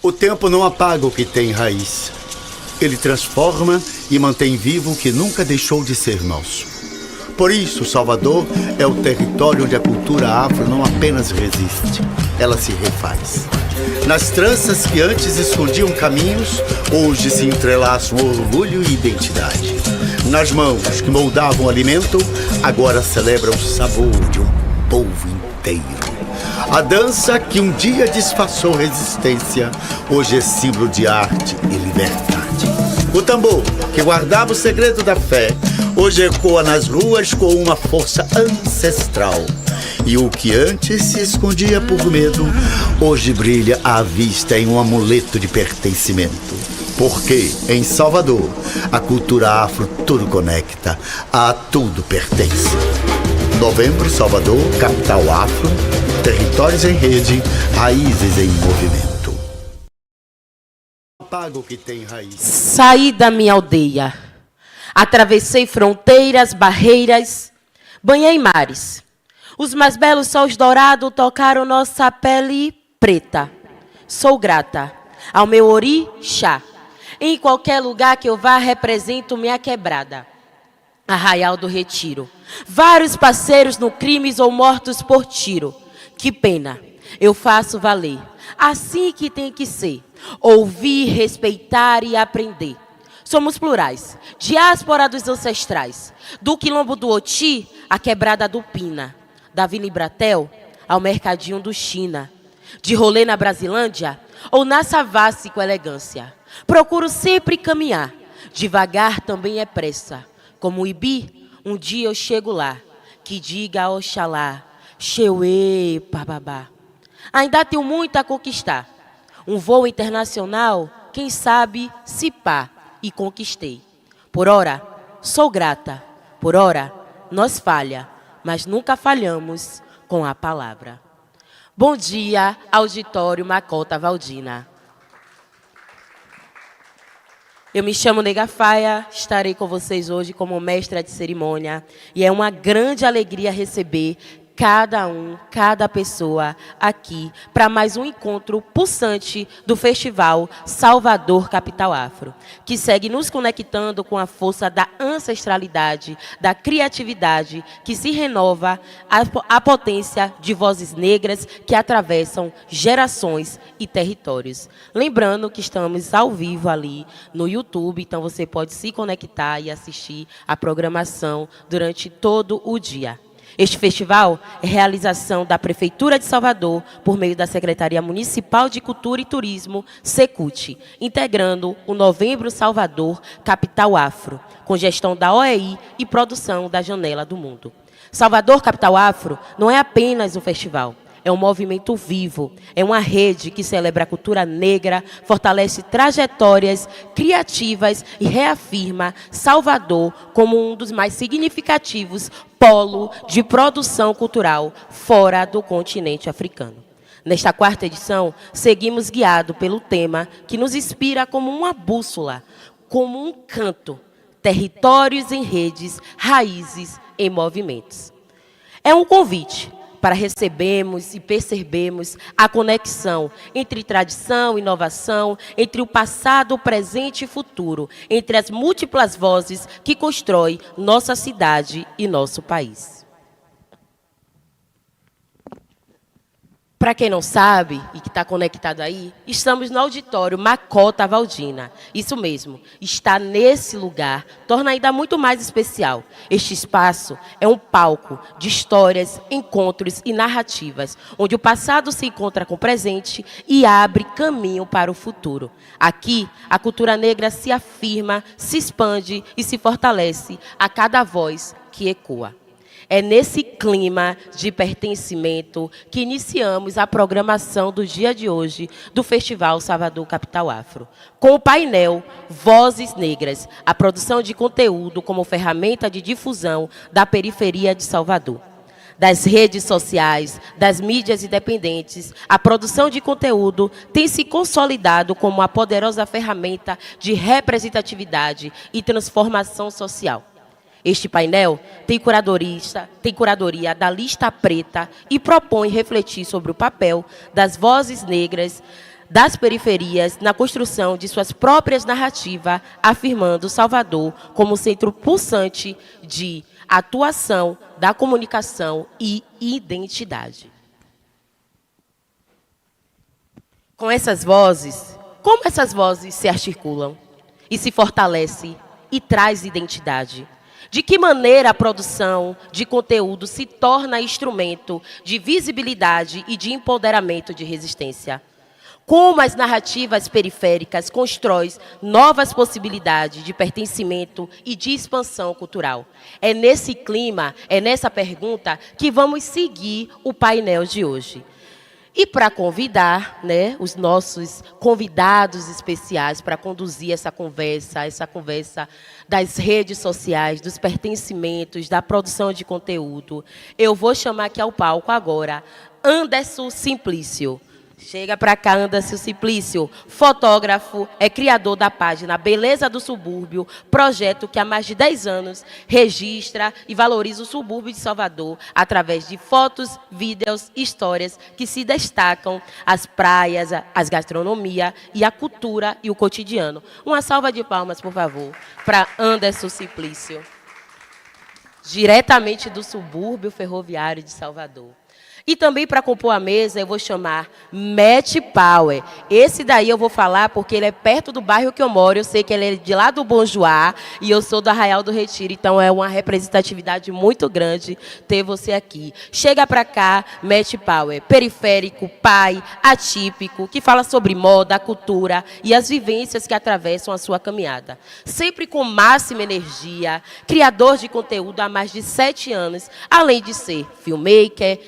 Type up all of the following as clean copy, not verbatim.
O tempo não apaga o que tem raiz. Ele transforma e mantém vivo o que nunca deixou de ser nosso. Por isso, Salvador é o território onde a cultura afro não apenas resiste, ela se refaz. Nas tranças que antes escondiam caminhos, hoje se entrelaçam orgulho e identidade. Nas mãos que moldavam alimento, agora celebram o sabor de um povo inteiro. A dança que um dia disfarçou resistência, hoje é símbolo de arte e liberdade. O tambor, que guardava o segredo da fé, hoje ecoa nas ruas com uma força ancestral. E o que antes se escondia por medo, hoje brilha à vista em um amuleto de pertencimento. Porque, em Salvador, a cultura afro tudo conecta, a tudo pertence. Novembro, Salvador, capital afro, territórios em rede, raízes em movimento. Apaga o que tem raiz. Saí da minha aldeia, atravessei fronteiras, barreiras, banhei mares. Os mais belos sóis dourados tocaram nossa pele preta. Sou grata ao meu orixá. Em qualquer lugar que eu vá, represento minha quebrada. Arraial do Retiro. Vários parceiros no crimes ou mortos por tiro. Que pena, eu faço valer. Assim que tem que ser. Ouvir, respeitar e aprender. Somos plurais. Diáspora dos ancestrais. Do quilombo do Oti, à quebrada do Pina. Da Vila Ibratel ao mercadinho do China. De rolê na Brasilândia ou na Savassi com elegância. Procuro sempre caminhar. Devagar também é pressa. Como o Ibi, um dia eu chego lá. Que diga Oxalá, Xeuê, Bababá. Ainda tenho muito a conquistar. Um voo internacional, quem sabe, se pá, e conquistei. Por ora, sou grata. Por ora, nós falha, mas nunca falhamos com a palavra. Bom dia, auditório Macota Valdina. Eu me chamo Nega Faia, estarei com vocês hoje como mestra de cerimônia e é uma grande alegria receber cada pessoa aqui para mais um encontro pulsante do Festival Salvador Capital Afro, que segue nos conectando com a força da ancestralidade, da criatividade, que se renova a potência de vozes negras que atravessam gerações e territórios. Lembrando que estamos ao vivo ali no YouTube, então você pode se conectar e assistir a programação durante todo o dia. Este festival é realização da Prefeitura de Salvador por meio da Secretaria Municipal de Cultura e Turismo, Secult, integrando o Novembro Salvador Capital Afro, com gestão da OEI e produção da Janela do Mundo. Salvador Capital Afro não é apenas um festival, é um movimento vivo, é uma rede que celebra a cultura negra, fortalece trajetórias criativas e reafirma Salvador como um dos mais significativos polo de produção cultural fora do continente africano. Nesta quarta edição, seguimos guiados pelo tema que nos inspira como uma bússola, como um canto, territórios em redes, raízes em movimentos. É um convite para recebermos e percebermos a conexão entre tradição e inovação, entre o passado, o presente e futuro, entre as múltiplas vozes que constroem nossa cidade e nosso país. Para quem não sabe e que está conectado aí, estamos no auditório Macota Valdina. Isso mesmo, estar nesse lugar torna ainda muito mais especial. Este espaço é um palco de histórias, encontros e narrativas, onde o passado se encontra com o presente e abre caminho para o futuro. Aqui, a cultura negra se afirma, se expande e se fortalece a cada voz que ecoa. É nesse clima de pertencimento que iniciamos a programação do dia de hoje do Festival Salvador Capital Afro, com o painel Vozes Negras, a produção de conteúdo como ferramenta de difusão da periferia de Salvador. Das redes sociais, das mídias independentes, a produção de conteúdo tem se consolidado como uma poderosa ferramenta de representatividade e transformação social. Este painel tem curadoria da lista preta e propõe refletir sobre o papel das vozes negras das periferias na construção de suas próprias narrativas, afirmando Salvador como centro pulsante de atuação da comunicação e identidade. Com essas vozes, como essas vozes se articulam e se fortalecem e traz identidade? De que maneira a produção de conteúdo se torna instrumento de visibilidade e de empoderamento de resistência? Como as narrativas periféricas constroem novas possibilidades de pertencimento e de expansão cultural? É nesse clima, é nessa pergunta que vamos seguir o painel de hoje. E para convidar, né, os nossos convidados especiais para conduzir essa conversa das redes sociais, dos pertencimentos, da produção de conteúdo, eu vou chamar aqui ao palco agora Anderson Simplício. Chega para cá, Anderson Simplício, fotógrafo, é criador da página Beleza do Subúrbio, projeto que há mais de 10 anos registra e valoriza o subúrbio de Salvador através de fotos, vídeos, histórias que se destacam as praias, as gastronomia e a cultura e o cotidiano. Uma salva de palmas, por favor, para Anderson Simplício, diretamente do subúrbio ferroviário de Salvador. E também para compor a mesa, eu vou chamar Matt Power. Esse daí eu vou falar porque ele é perto do bairro que eu moro. Eu sei que ele é de lá do Bom Joá e eu sou do Arraial do Retiro. Então é uma representatividade muito grande ter você aqui. Chega para cá, Matt Power. Periférico, pai, atípico, que fala sobre moda, cultura e as vivências que atravessam a sua caminhada. Sempre com máxima energia, criador de conteúdo há mais de 7 anos, além de ser filmmaker,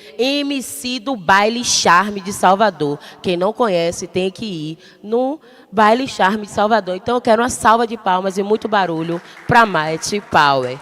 MC do Baile Charme de Salvador. Quem não conhece tem que ir no Baile Charme de Salvador. Então eu quero uma salva de palmas e muito barulho para Matt Power.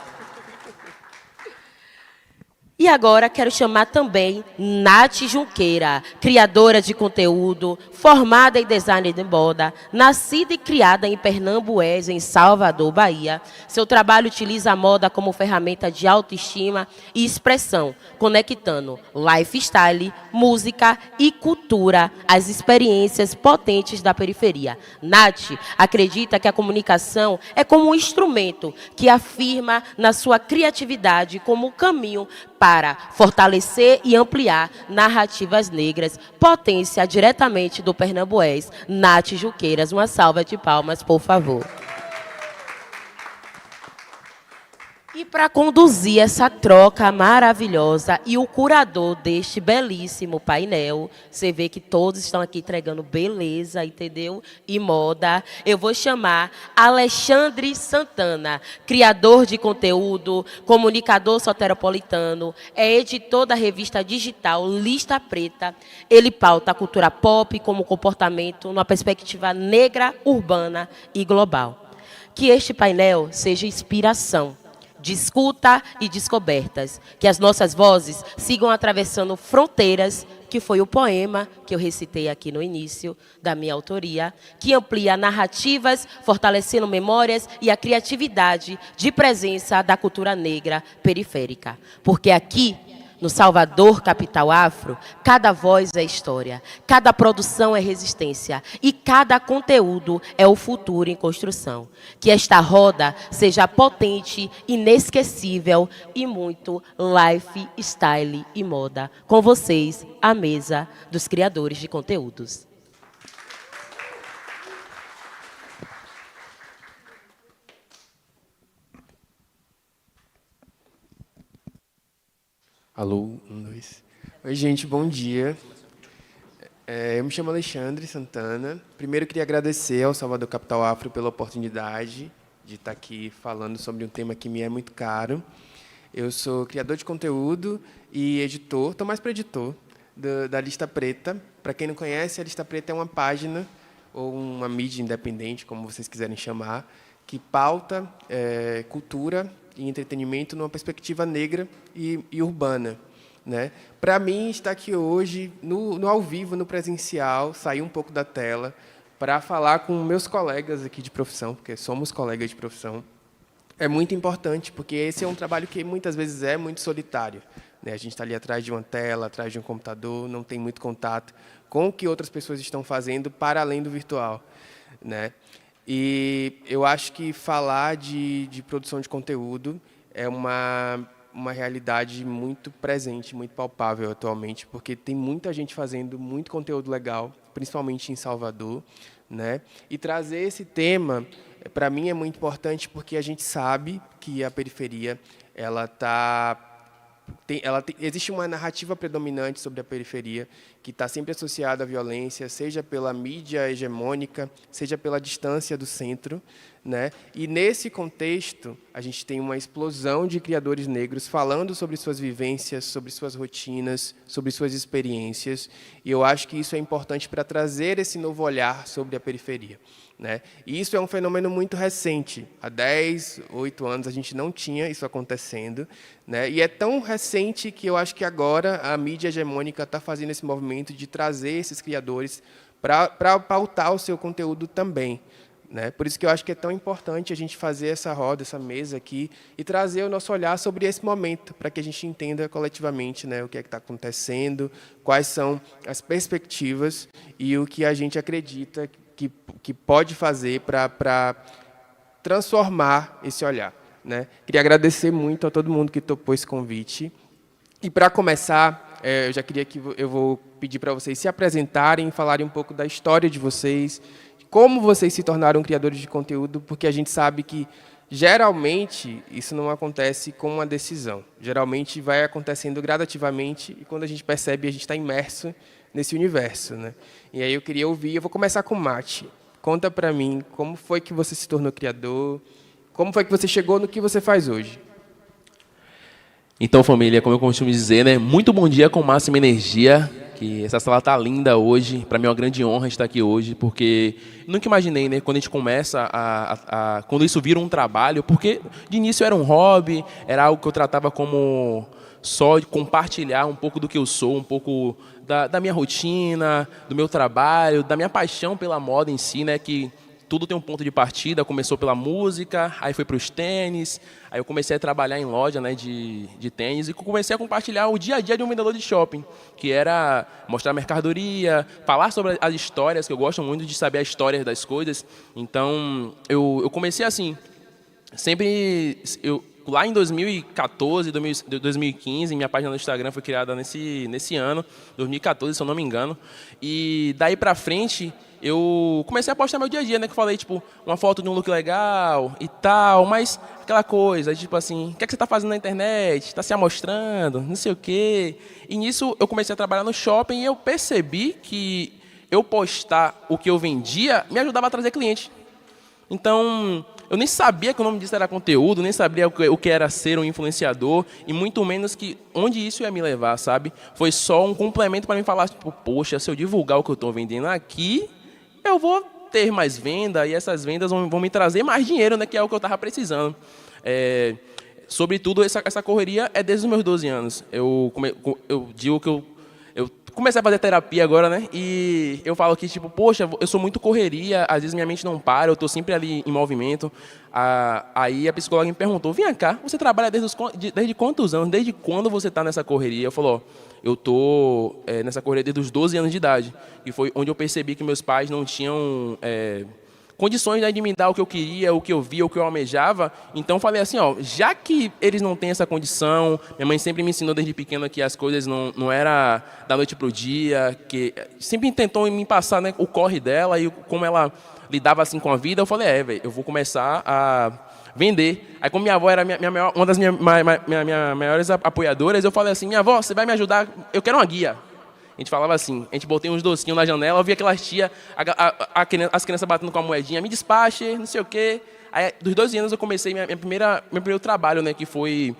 E agora quero chamar também Nath Junqueira, criadora de conteúdo, formada em design de moda, nascida e criada em Pernambués, em Salvador, Bahia. Seu trabalho utiliza a moda como ferramenta de autoestima e expressão, conectando lifestyle, música e cultura às experiências potentes da periferia. Nath acredita que a comunicação é como um instrumento que afirma na sua criatividade como um caminho para fortalecer e ampliar narrativas negras. Potência diretamente do Pernambués, Nath Junqueiras. Uma salva de palmas, por favor. E para conduzir essa troca maravilhosa e o curador deste belíssimo painel, você vê que todos estão aqui entregando beleza, entendeu? E moda. Eu vou chamar Alexandre Santana, criador de conteúdo, comunicador soteropolitano, é editor da revista digital Lista Preta. Ele pauta a cultura pop como comportamento numa perspectiva negra, urbana e global. Que este painel seja inspiração de escuta e descobertas, que as nossas vozes sigam atravessando fronteiras, que foi o poema que eu recitei aqui no início, da minha autoria, que amplia narrativas, fortalecendo memórias e a criatividade de presença da cultura negra periférica. Porque aqui, no Salvador, capital afro, cada voz é história, cada produção é resistência e cada conteúdo é o futuro em construção. Que esta roda seja potente, inesquecível e muito lifestyle e moda. Com vocês, a mesa dos criadores de conteúdos. Alô, 1, 2. Oi, gente, bom dia. Eu me chamo Alexandre Santana. Primeiro, queria agradecer ao Salvador Capital Afro pela oportunidade de estar aqui falando sobre um tema que me é muito caro. Eu sou criador de conteúdo e editor, estou mais para editor, da Lista Preta. Para quem não conhece, a Lista Preta é uma página ou uma mídia independente, como vocês quiserem chamar, que pauta cultura e entretenimento numa perspectiva negra e urbana, né? Para mim, estar aqui hoje, no ao vivo, no presencial, sair um pouco da tela, para falar com meus colegas aqui de profissão, porque somos colegas de profissão, é muito importante, porque esse é um trabalho que muitas vezes é muito solitário, né? A gente está ali atrás de uma tela, atrás de um computador, não tem muito contato com o que outras pessoas estão fazendo para além do virtual, né? E eu acho que falar de produção de conteúdo é uma realidade muito presente, muito palpável atualmente, porque tem muita gente fazendo muito conteúdo legal, principalmente em Salvador, né? E trazer esse tema, para mim, é muito importante, porque a gente sabe que a periferia existe uma narrativa predominante sobre a periferia que está sempre associada à violência, seja pela mídia hegemônica, seja pela distância do centro, né? E, nesse contexto, a gente tem uma explosão de criadores negros falando sobre suas vivências, sobre suas rotinas, sobre suas experiências, e eu acho que isso é importante para trazer esse novo olhar sobre a periferia, né? E isso é um fenômeno muito recente. Há 10, 8 anos a gente não tinha isso acontecendo, né? E é tão recente que eu acho que agora a mídia hegemônica está fazendo esse movimento de trazer esses criadores para pautar o seu conteúdo também, né? Por isso que eu acho que é tão importante a gente fazer essa roda, essa mesa aqui, e trazer o nosso olhar sobre esse momento, para que a gente entenda coletivamente, né, o que é que está acontecendo, quais são as perspectivas e o que a gente acredita que pode fazer para transformar esse olhar, né? Queria agradecer muito a todo mundo que topou esse convite. E, para começar, eu já queria que eu vou pedir para vocês se apresentarem, falarem um pouco da história de vocês, como vocês se tornaram criadores de conteúdo, porque a gente sabe que, geralmente, isso não acontece com uma decisão. Geralmente, vai acontecendo gradativamente, e, quando a gente percebe, a gente está imerso nesse universo, né? E aí eu queria ouvir, eu vou começar com o Mati. Conta para mim, como foi que você se tornou criador, como foi que você chegou no que você faz hoje? Então, família, como eu costumo dizer, né, muito bom dia com máxima energia, que essa sala tá linda hoje, para mim é uma grande honra estar aqui hoje, porque nunca imaginei, né, quando a gente começa quando isso vira um trabalho, porque de início era um hobby, era algo que eu tratava como só de compartilhar um pouco do que eu sou, um pouco da minha rotina, do meu trabalho, da minha paixão pela moda em si, né, que tudo tem um ponto de partida. Começou pela música, aí foi para os tênis, aí eu comecei a trabalhar em loja, né, de tênis, e comecei a compartilhar o dia a dia de um vendedor de shopping, que era mostrar a mercadoria, falar sobre as histórias, que eu gosto muito de saber a história das coisas. Então, eu comecei assim, sempre... Lá em 2014, 2015, minha página no Instagram foi criada nesse ano, 2014, se eu não me engano. E daí pra frente, eu comecei a postar meu dia a dia, né? Que eu falei, tipo, uma foto de um look legal e tal, mas aquela coisa, tipo assim, o que é que você tá fazendo na internet? Tá se amostrando? Não sei o quê. E nisso eu comecei a trabalhar no shopping e eu percebi que eu postar o que eu vendia me ajudava a trazer cliente. Então, eu nem sabia que o nome disso era conteúdo, nem sabia o que era ser um influenciador, e muito menos que onde isso ia me levar, sabe? Foi só um complemento para mim falar, tipo, poxa, se eu divulgar o que eu estou vendendo aqui, eu vou ter mais venda, e essas vendas vão me trazer mais dinheiro, né, que é o que eu estava precisando. Sobretudo, essa correria é desde os meus 12 anos. Eu digo que eu comecei a fazer terapia agora, né? E eu falo que, tipo, poxa, eu sou muito correria, às vezes minha mente não para, eu estou sempre ali em movimento. Aí a psicóloga me perguntou, vem cá, você trabalha desde quantos anos? Desde quando você está nessa correria? Eu falo, ó, eu estou nessa correria desde os 12 anos de idade. E foi onde eu percebi que meus pais não tinham... condições, né, de me dar o que eu queria, o que eu via, o que eu almejava. Então, falei assim, ó, já que eles não têm essa condição, minha mãe sempre me ensinou desde pequeno que as coisas não era da noite para o dia, que sempre tentou me passar, né, o corre dela e como ela lidava assim com a vida. Eu falei, velho, eu vou começar a vender. Aí, como minha avó era uma das minhas maiores apoiadoras, eu falei assim, minha avó, você vai me ajudar, eu quero uma guia. A gente falava assim, a gente botei uns docinhos na janela, eu via aquelas tia, as crianças batendo com a moedinha, me despache, não sei o quê. Aí, dos 12 anos, eu comecei meu primeiro trabalho, né, que foi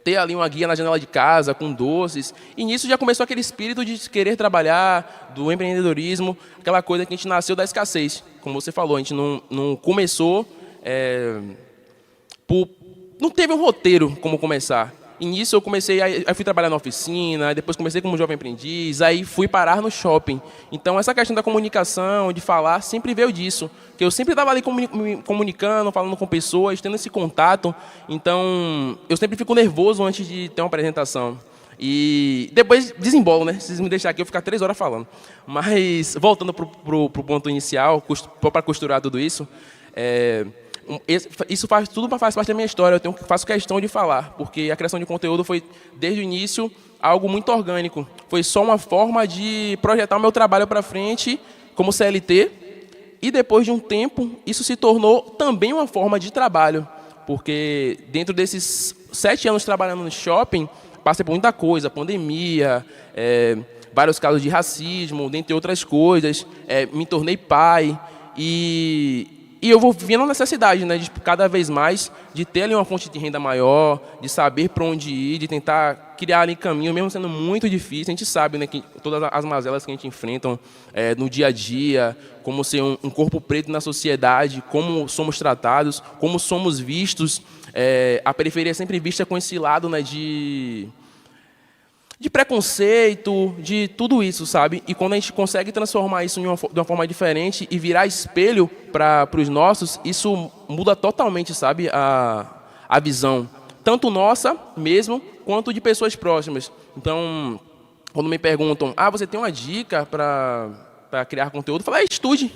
ter ali uma guia na janela de casa, com doces. E nisso já começou aquele espírito de querer trabalhar, do empreendedorismo, aquela coisa que a gente nasceu da escassez. Como você falou, a gente não começou... não teve um roteiro como começar. E nisso eu comecei, aí fui trabalhar na oficina, aí depois comecei como jovem aprendiz, aí fui parar no shopping. Então essa questão da comunicação, de falar, sempre veio disso. Que eu sempre estava ali me comunicando, falando com pessoas, tendo esse contato. Então eu sempre fico nervoso antes de ter uma apresentação. E depois desembolo, né? Se vocês me deixarem aqui, eu vou ficar 3 horas falando. Mas, voltando para o ponto inicial, para costurar tudo isso, isso faz parte da minha história, faço questão de falar, porque a criação de conteúdo foi, desde o início, algo muito orgânico. Foi só uma forma de projetar o meu trabalho para frente como CLT, e depois de um tempo, isso se tornou também uma forma de trabalho, porque dentro desses 7 anos trabalhando no shopping, passei por muita coisa, pandemia, vários casos de racismo, dentre outras coisas, me tornei pai, e eu vou vendo a necessidade, né, de cada vez mais, de ter ali uma fonte de renda maior, de saber para onde ir, de tentar criar ali caminho, mesmo sendo muito difícil. A gente sabe, né, que todas as mazelas que a gente enfrenta no dia a dia, como ser um corpo preto na sociedade, como somos tratados, como somos vistos. A periferia é sempre vista com esse lado, né, de preconceito, de tudo isso, sabe? E quando a gente consegue transformar isso de uma forma diferente e virar espelho para os nossos, isso muda totalmente, sabe, a visão, tanto nossa mesmo, quanto de pessoas próximas. Então, quando me perguntam, você tem uma dica para criar conteúdo? Eu falo, estude.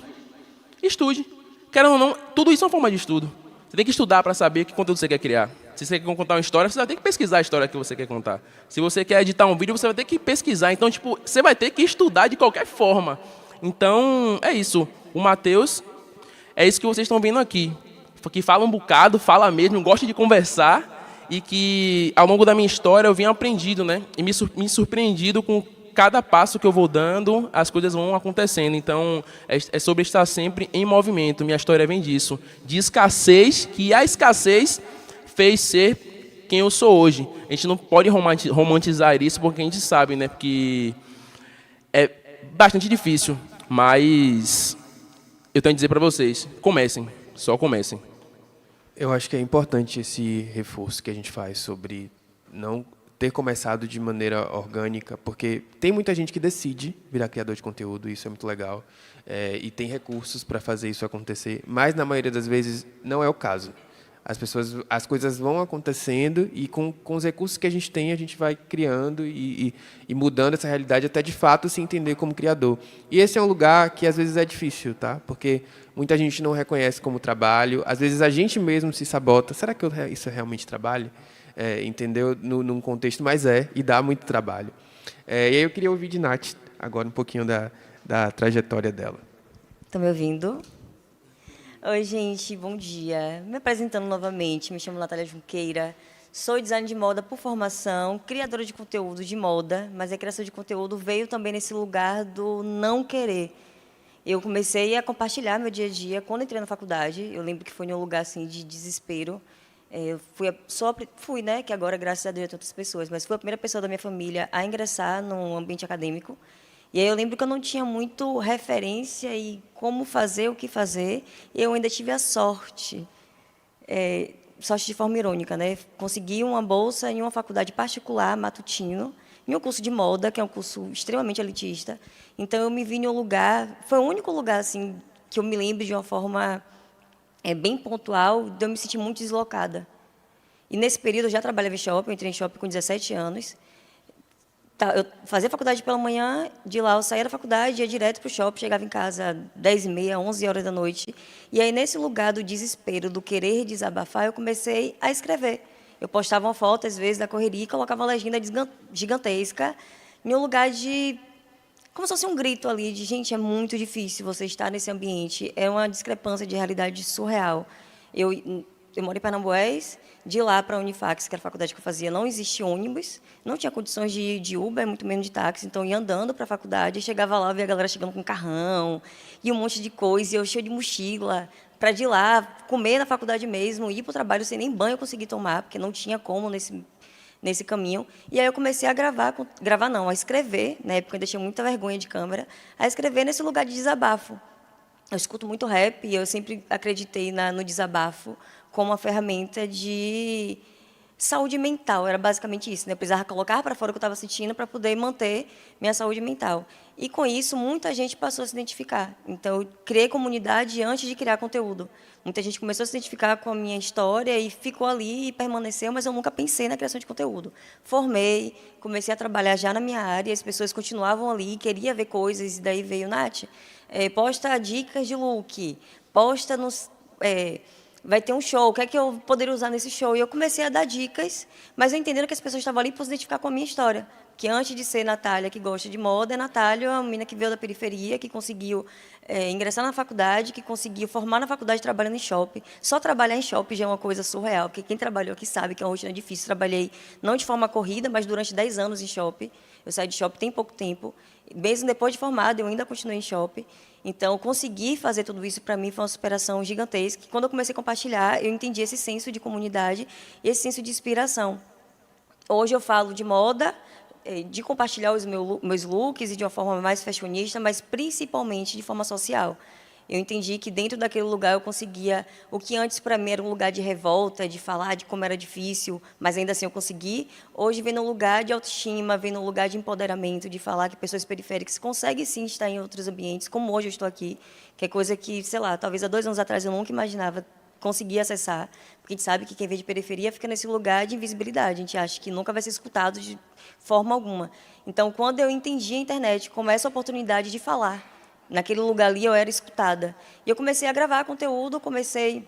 Querendo ou não, tudo isso é uma forma de estudo. Você tem que estudar para saber que conteúdo você quer criar. Se você quer contar uma história, você vai ter que pesquisar a história que você quer contar. Se você quer editar um vídeo, você vai ter que pesquisar. Então, você vai ter que estudar de qualquer forma. Então, é isso. O Matheus, é isso que vocês estão vendo aqui. Que fala um bocado, fala mesmo, gosta de conversar. E que, ao longo da minha história, eu venho aprendido, né? E me surpreendido com cada passo que eu vou dando, as coisas vão acontecendo. Então, é sobre estar sempre em movimento. Minha história vem disso. De escassez, que a escassez fez ser quem eu sou hoje. A gente não pode romantizar isso, porque a gente sabe, né, que é bastante difícil. Mas eu tenho a dizer para vocês, comecem, só comecem. Eu acho que é importante esse reforço que a gente faz sobre não ter começado de maneira orgânica, porque tem muita gente que decide virar criador de conteúdo, isso é muito legal, e tem recursos para fazer isso acontecer, mas, na maioria das vezes, não é o caso. As coisas vão acontecendo e, com os recursos que a gente vai criando e mudando essa realidade até, de fato, se entender como criador. E esse é um lugar que, às vezes, é difícil, tá? Porque muita gente não reconhece como trabalho, às vezes a gente mesmo se sabota. Será que isso é realmente trabalho? Entendeu? Num contexto, mas e dá muito trabalho. E aí eu queria ouvir de Nath agora um pouquinho da trajetória dela. Estão me ouvindo? Oi, gente, bom dia. Me apresentando novamente, me chamo Natália Junqueira, sou designer de moda por formação, criadora de conteúdo de moda, mas a criação de conteúdo veio também nesse lugar do não querer. Eu comecei a compartilhar meu dia a dia quando entrei na faculdade. Eu lembro que foi em um lugar assim de desespero. Eu fui, né, que agora, graças a Deus, tem outras pessoas, mas fui a primeira pessoa da minha família a ingressar no ambiente acadêmico. E aí eu lembro que eu não tinha muito referência e como fazer, o que fazer. E eu ainda tive a sorte de forma irônica, né? Consegui uma bolsa em uma faculdade particular, matutino, em um curso de moda, que é um curso extremamente elitista. Então, eu me vi em um lugar, foi o único lugar assim que eu me lembro de uma forma bem pontual, de eu me sentir muito deslocada. E, nesse período, eu já trabalhava em shopping, eu entrei em shopping com 17 anos. Eu fazia faculdade pela manhã, de lá eu saía da faculdade, ia direto para o shopping, chegava em casa às 10h30, 11 horas da noite. E aí, nesse lugar do desespero, do querer desabafar, eu comecei a escrever. Eu postava uma foto, às vezes, da correria e colocava uma legenda gigantesca em um lugar de... como se fosse um grito ali de, gente, é muito difícil você estar nesse ambiente. É uma discrepância de realidade surreal. Eu moro em Pernambués, de lá para a Unifax, que era a faculdade que eu fazia, não existia ônibus, não tinha condições de ir de Uber, muito menos de táxi, então ia andando para a faculdade, chegava lá, via a galera chegando com carrão, e um monte de coisa, e eu cheio de mochila, para de lá, comer na faculdade mesmo, ir para o trabalho sem nem banho eu conseguir tomar, porque não tinha como nesse caminho. E aí eu comecei a a escrever, na época eu ainda tinha muita vergonha de câmera, a escrever nesse lugar de desabafo. Eu escuto muito rap e eu sempre acreditei no desabafo como uma ferramenta de saúde mental, era basicamente isso, né? Eu precisava colocar para fora o que eu estava sentindo para poder manter minha saúde mental. E com isso, muita gente passou a se identificar. Então, eu criei comunidade antes de criar conteúdo. Muita gente começou a se identificar com a minha história e ficou ali e permaneceu, mas eu nunca pensei na criação de conteúdo. Formei, comecei a trabalhar já na minha área, as pessoas continuavam ali, queria ver coisas, e daí veio, Nath, posta dicas de look, posta nos... vai ter um show, o que é que eu poderia usar nesse show? E eu comecei a dar dicas, mas eu entendendo que as pessoas estavam ali para se identificar com a minha história. Que antes de ser Natália, que gosta de moda, é Natália, uma menina que veio da periferia, que conseguiu ingressar na faculdade, que conseguiu formar na faculdade trabalhando em shopping. Só trabalhar em shopping já é uma coisa surreal, porque quem trabalhou aqui sabe que é uma rotina difícil. Trabalhei não de forma corrida, mas durante 10 anos em shopping. Eu saí de shopping tem pouco tempo. Mesmo depois de formada, eu ainda continuei em shopping. Então, conseguir fazer tudo isso, para mim, foi uma superação gigantesca. Quando eu comecei a compartilhar, eu entendi esse senso de comunidade, esse senso de inspiração. Hoje eu falo de moda, de compartilhar os meus looks e de uma forma mais fashionista, mas principalmente de forma social. Eu entendi que dentro daquele lugar eu conseguia, o que antes para mim era um lugar de revolta, de falar de como era difícil, mas ainda assim eu consegui, hoje vem num lugar de autoestima, vem num lugar de empoderamento, de falar que pessoas periféricas conseguem sim estar em outros ambientes, como hoje eu estou aqui, que é coisa que, sei lá, talvez há 2 anos atrás eu nunca imaginava conseguir acessar, porque a gente sabe que quem vem de periferia fica nesse lugar de invisibilidade, a gente acha que nunca vai ser escutado de forma alguma. Então, quando eu entendi a internet como essa oportunidade de falar, naquele lugar ali eu era escutada. E eu comecei a gravar conteúdo, comecei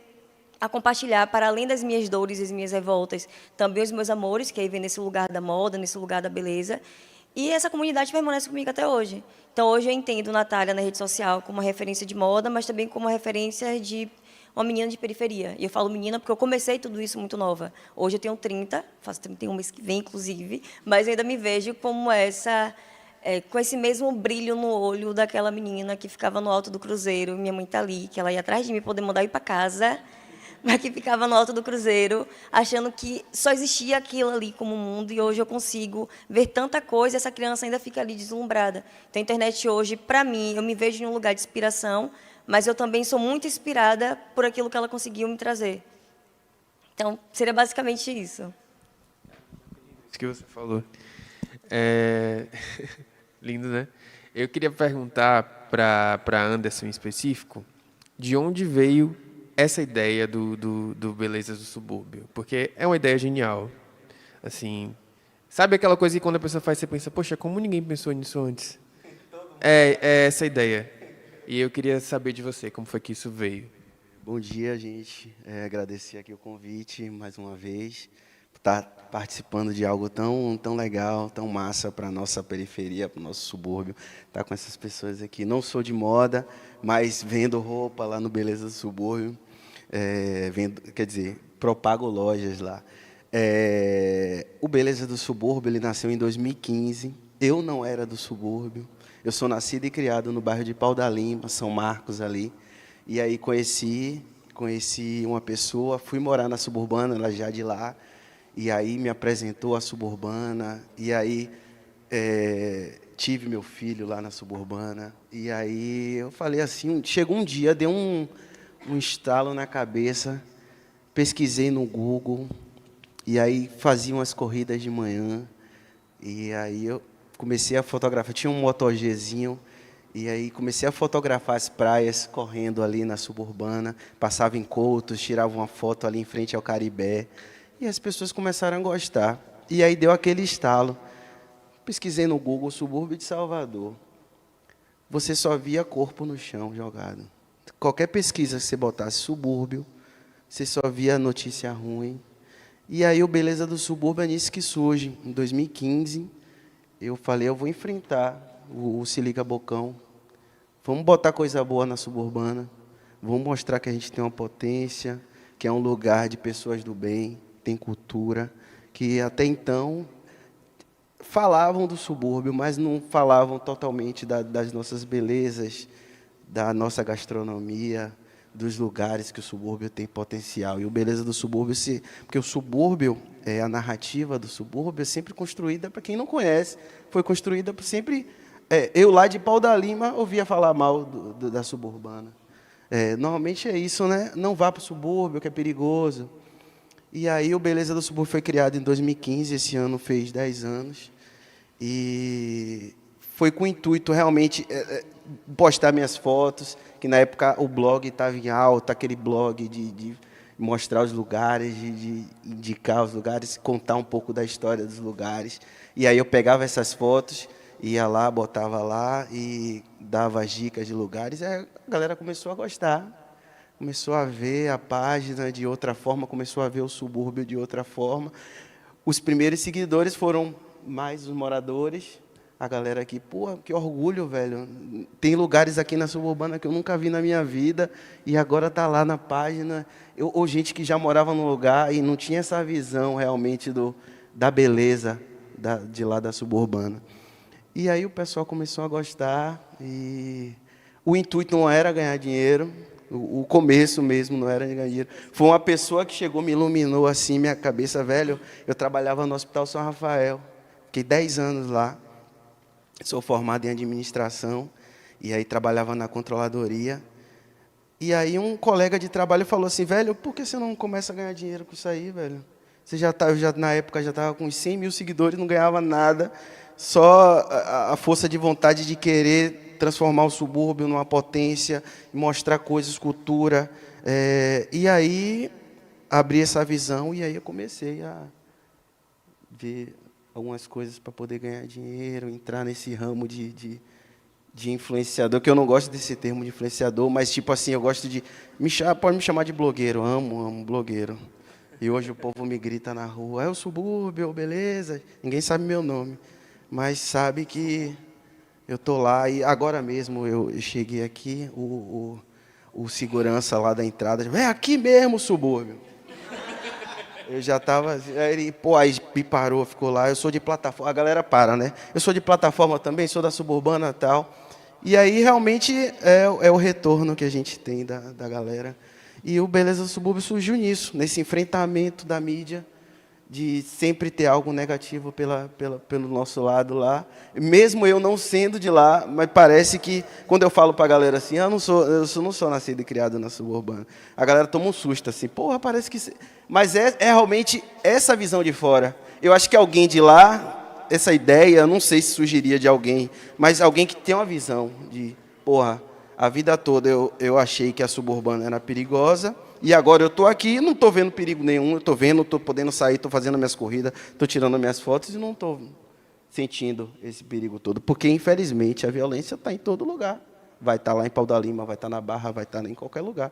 a compartilhar, para além das minhas dores e as minhas revoltas, também os meus amores, que aí vem nesse lugar da moda, nesse lugar da beleza. E essa comunidade permanece comigo até hoje. Então, hoje eu entendo Natália na rede social como uma referência de moda, mas também como uma referência de uma menina de periferia. E eu falo menina porque eu comecei tudo isso muito nova. Hoje eu tenho 30, faço 31 mês que vem, inclusive, mas ainda me vejo como essa... com esse mesmo brilho no olho daquela menina que ficava no alto do cruzeiro, minha mãe está ali, que ela ia atrás de mim poder mandar eu ir para casa, mas que ficava no alto do cruzeiro, achando que só existia aquilo ali como mundo, e hoje eu consigo ver tanta coisa, e essa criança ainda fica ali deslumbrada. Então, a internet hoje, para mim, eu me vejo em um lugar de inspiração, mas eu também sou muito inspirada por aquilo que ela conseguiu me trazer. Então, seria basicamente isso. Isso que você falou. Lindo, né? Eu queria perguntar para Anderson em específico, de onde veio essa ideia do Belezas do Subúrbio? Porque é uma ideia genial. Assim, sabe aquela coisa que quando a pessoa faz, você pensa, poxa, como ninguém pensou nisso antes? É essa ideia. E eu queria saber de você, como foi que isso veio? Bom dia, gente. Agradecer aqui o convite, mais uma vez, por estar participando de algo tão legal, tão massa para a nossa periferia, para o nosso subúrbio. Estar com essas pessoas aqui. Não sou de moda, mas vendo roupa lá no Beleza do Subúrbio. Propago lojas lá. O Beleza do Subúrbio, ele nasceu em 2015. Eu não era do subúrbio. Eu sou nascido e criado no bairro de Pau da Lima, São Marcos, ali. E aí conheci uma pessoa, fui morar na Suburbana, ela já de lá, e aí me apresentou a Suburbana, e aí tive meu filho lá na Suburbana, e aí eu falei assim, chegou um dia, deu um estalo na cabeça, pesquisei no Google, e aí fazia umas corridas de manhã, e aí eu comecei a fotografar, tinha um Moto Gzinho, e aí comecei a fotografar as praias correndo ali na Suburbana, passava em Coutos, tirava uma foto ali em frente ao Caribé, e as pessoas começaram a gostar. E aí deu aquele estalo. Pesquisei no Google, subúrbio de Salvador. Você só via corpo no chão jogado. Qualquer pesquisa que você botasse subúrbio, você só via notícia ruim. E aí o Beleza do Subúrbio é nisso que surge. Em 2015, eu falei, eu vou enfrentar o Se Liga Bocão. Vamos botar coisa boa na Suburbana. Vamos mostrar que a gente tem uma potência, que é um lugar de pessoas do bem, tem cultura, que até então falavam do subúrbio, mas não falavam totalmente das nossas belezas, da nossa gastronomia, dos lugares que o subúrbio tem potencial. E o Beleza do Subúrbio, porque o subúrbio, a narrativa do subúrbio é sempre construída, para quem não conhece, foi construída por sempre... eu lá de Pau da Lima ouvia falar mal da Suburbana. Normalmente é isso, né? Não vá para o subúrbio, que é perigoso. E aí o Beleza do Subúrbio foi criado em 2015, esse ano fez 10 anos. E foi com o intuito realmente postar minhas fotos, que na época o blog estava em alta, aquele blog de mostrar os lugares, de indicar os lugares, contar um pouco da história dos lugares. E aí eu pegava essas fotos, ia lá, botava lá e dava as dicas de lugares. E aí a galera começou a gostar, começou a ver a página de outra forma, começou a ver o subúrbio de outra forma. Os primeiros seguidores foram mais os moradores, a galera aqui, pô, que orgulho, velho. Tem lugares aqui na Suburbana que eu nunca vi na minha vida e agora está lá na página. Ou gente que já morava no lugar e não tinha essa visão realmente da beleza de lá da Suburbana. E aí o pessoal começou a gostar e o intuito não era ganhar dinheiro, o começo mesmo não era ganhar dinheiro. Foi uma pessoa que chegou, me iluminou assim minha cabeça, velho. Eu trabalhava no Hospital São Rafael, fiquei 10 anos lá. Sou formado em administração e aí trabalhava na controladoria. E aí um colega de trabalho falou assim, velho, por que você não começa a ganhar dinheiro com isso aí, velho? Você na época já estava com uns 100 mil seguidores, não ganhava nada, só a força de vontade de querer transformar o subúrbio numa potência, mostrar coisas, cultura. E aí abri essa visão e aí eu comecei a ver algumas coisas para poder ganhar dinheiro, entrar nesse ramo de influenciador, que eu não gosto desse termo de influenciador, mas, tipo assim, eu gosto de... pode me chamar de blogueiro, amo blogueiro. E hoje o povo me grita na rua, é o subúrbio, beleza? Ninguém sabe meu nome, mas sabe que eu estou lá. E agora mesmo eu cheguei aqui, o segurança lá da entrada, é aqui mesmo o subúrbio. Eu já estava... Ele, aí me parou, ficou lá. Eu sou de plataforma. A galera para, né? Eu sou de plataforma também, sou da Suburbana e tal. E aí, realmente, é o retorno que a gente tem da galera. E o Beleza do Subúrbio surgiu nisso, nesse enfrentamento da mídia, de sempre ter algo negativo pelo nosso lado lá. Mesmo eu não sendo de lá, mas parece que, quando eu falo para a galera assim, eu não sou nascido e criado na Suburbana, a galera toma um susto, assim, porra, parece que... Mas é realmente essa visão de fora. Eu acho que alguém de lá, essa ideia, não sei se surgiria de alguém, mas alguém que tem uma visão de, porra, a vida toda eu achei que a Suburbana era perigosa, e agora eu estou aqui, não estou vendo perigo nenhum, eu estou vendo, estou podendo sair, estou fazendo minhas corridas, estou tirando minhas fotos e não estou sentindo esse perigo todo. Porque, infelizmente, a violência está em todo lugar. Vai estar lá em Pau da Lima, vai estar na Barra, vai estar em qualquer lugar.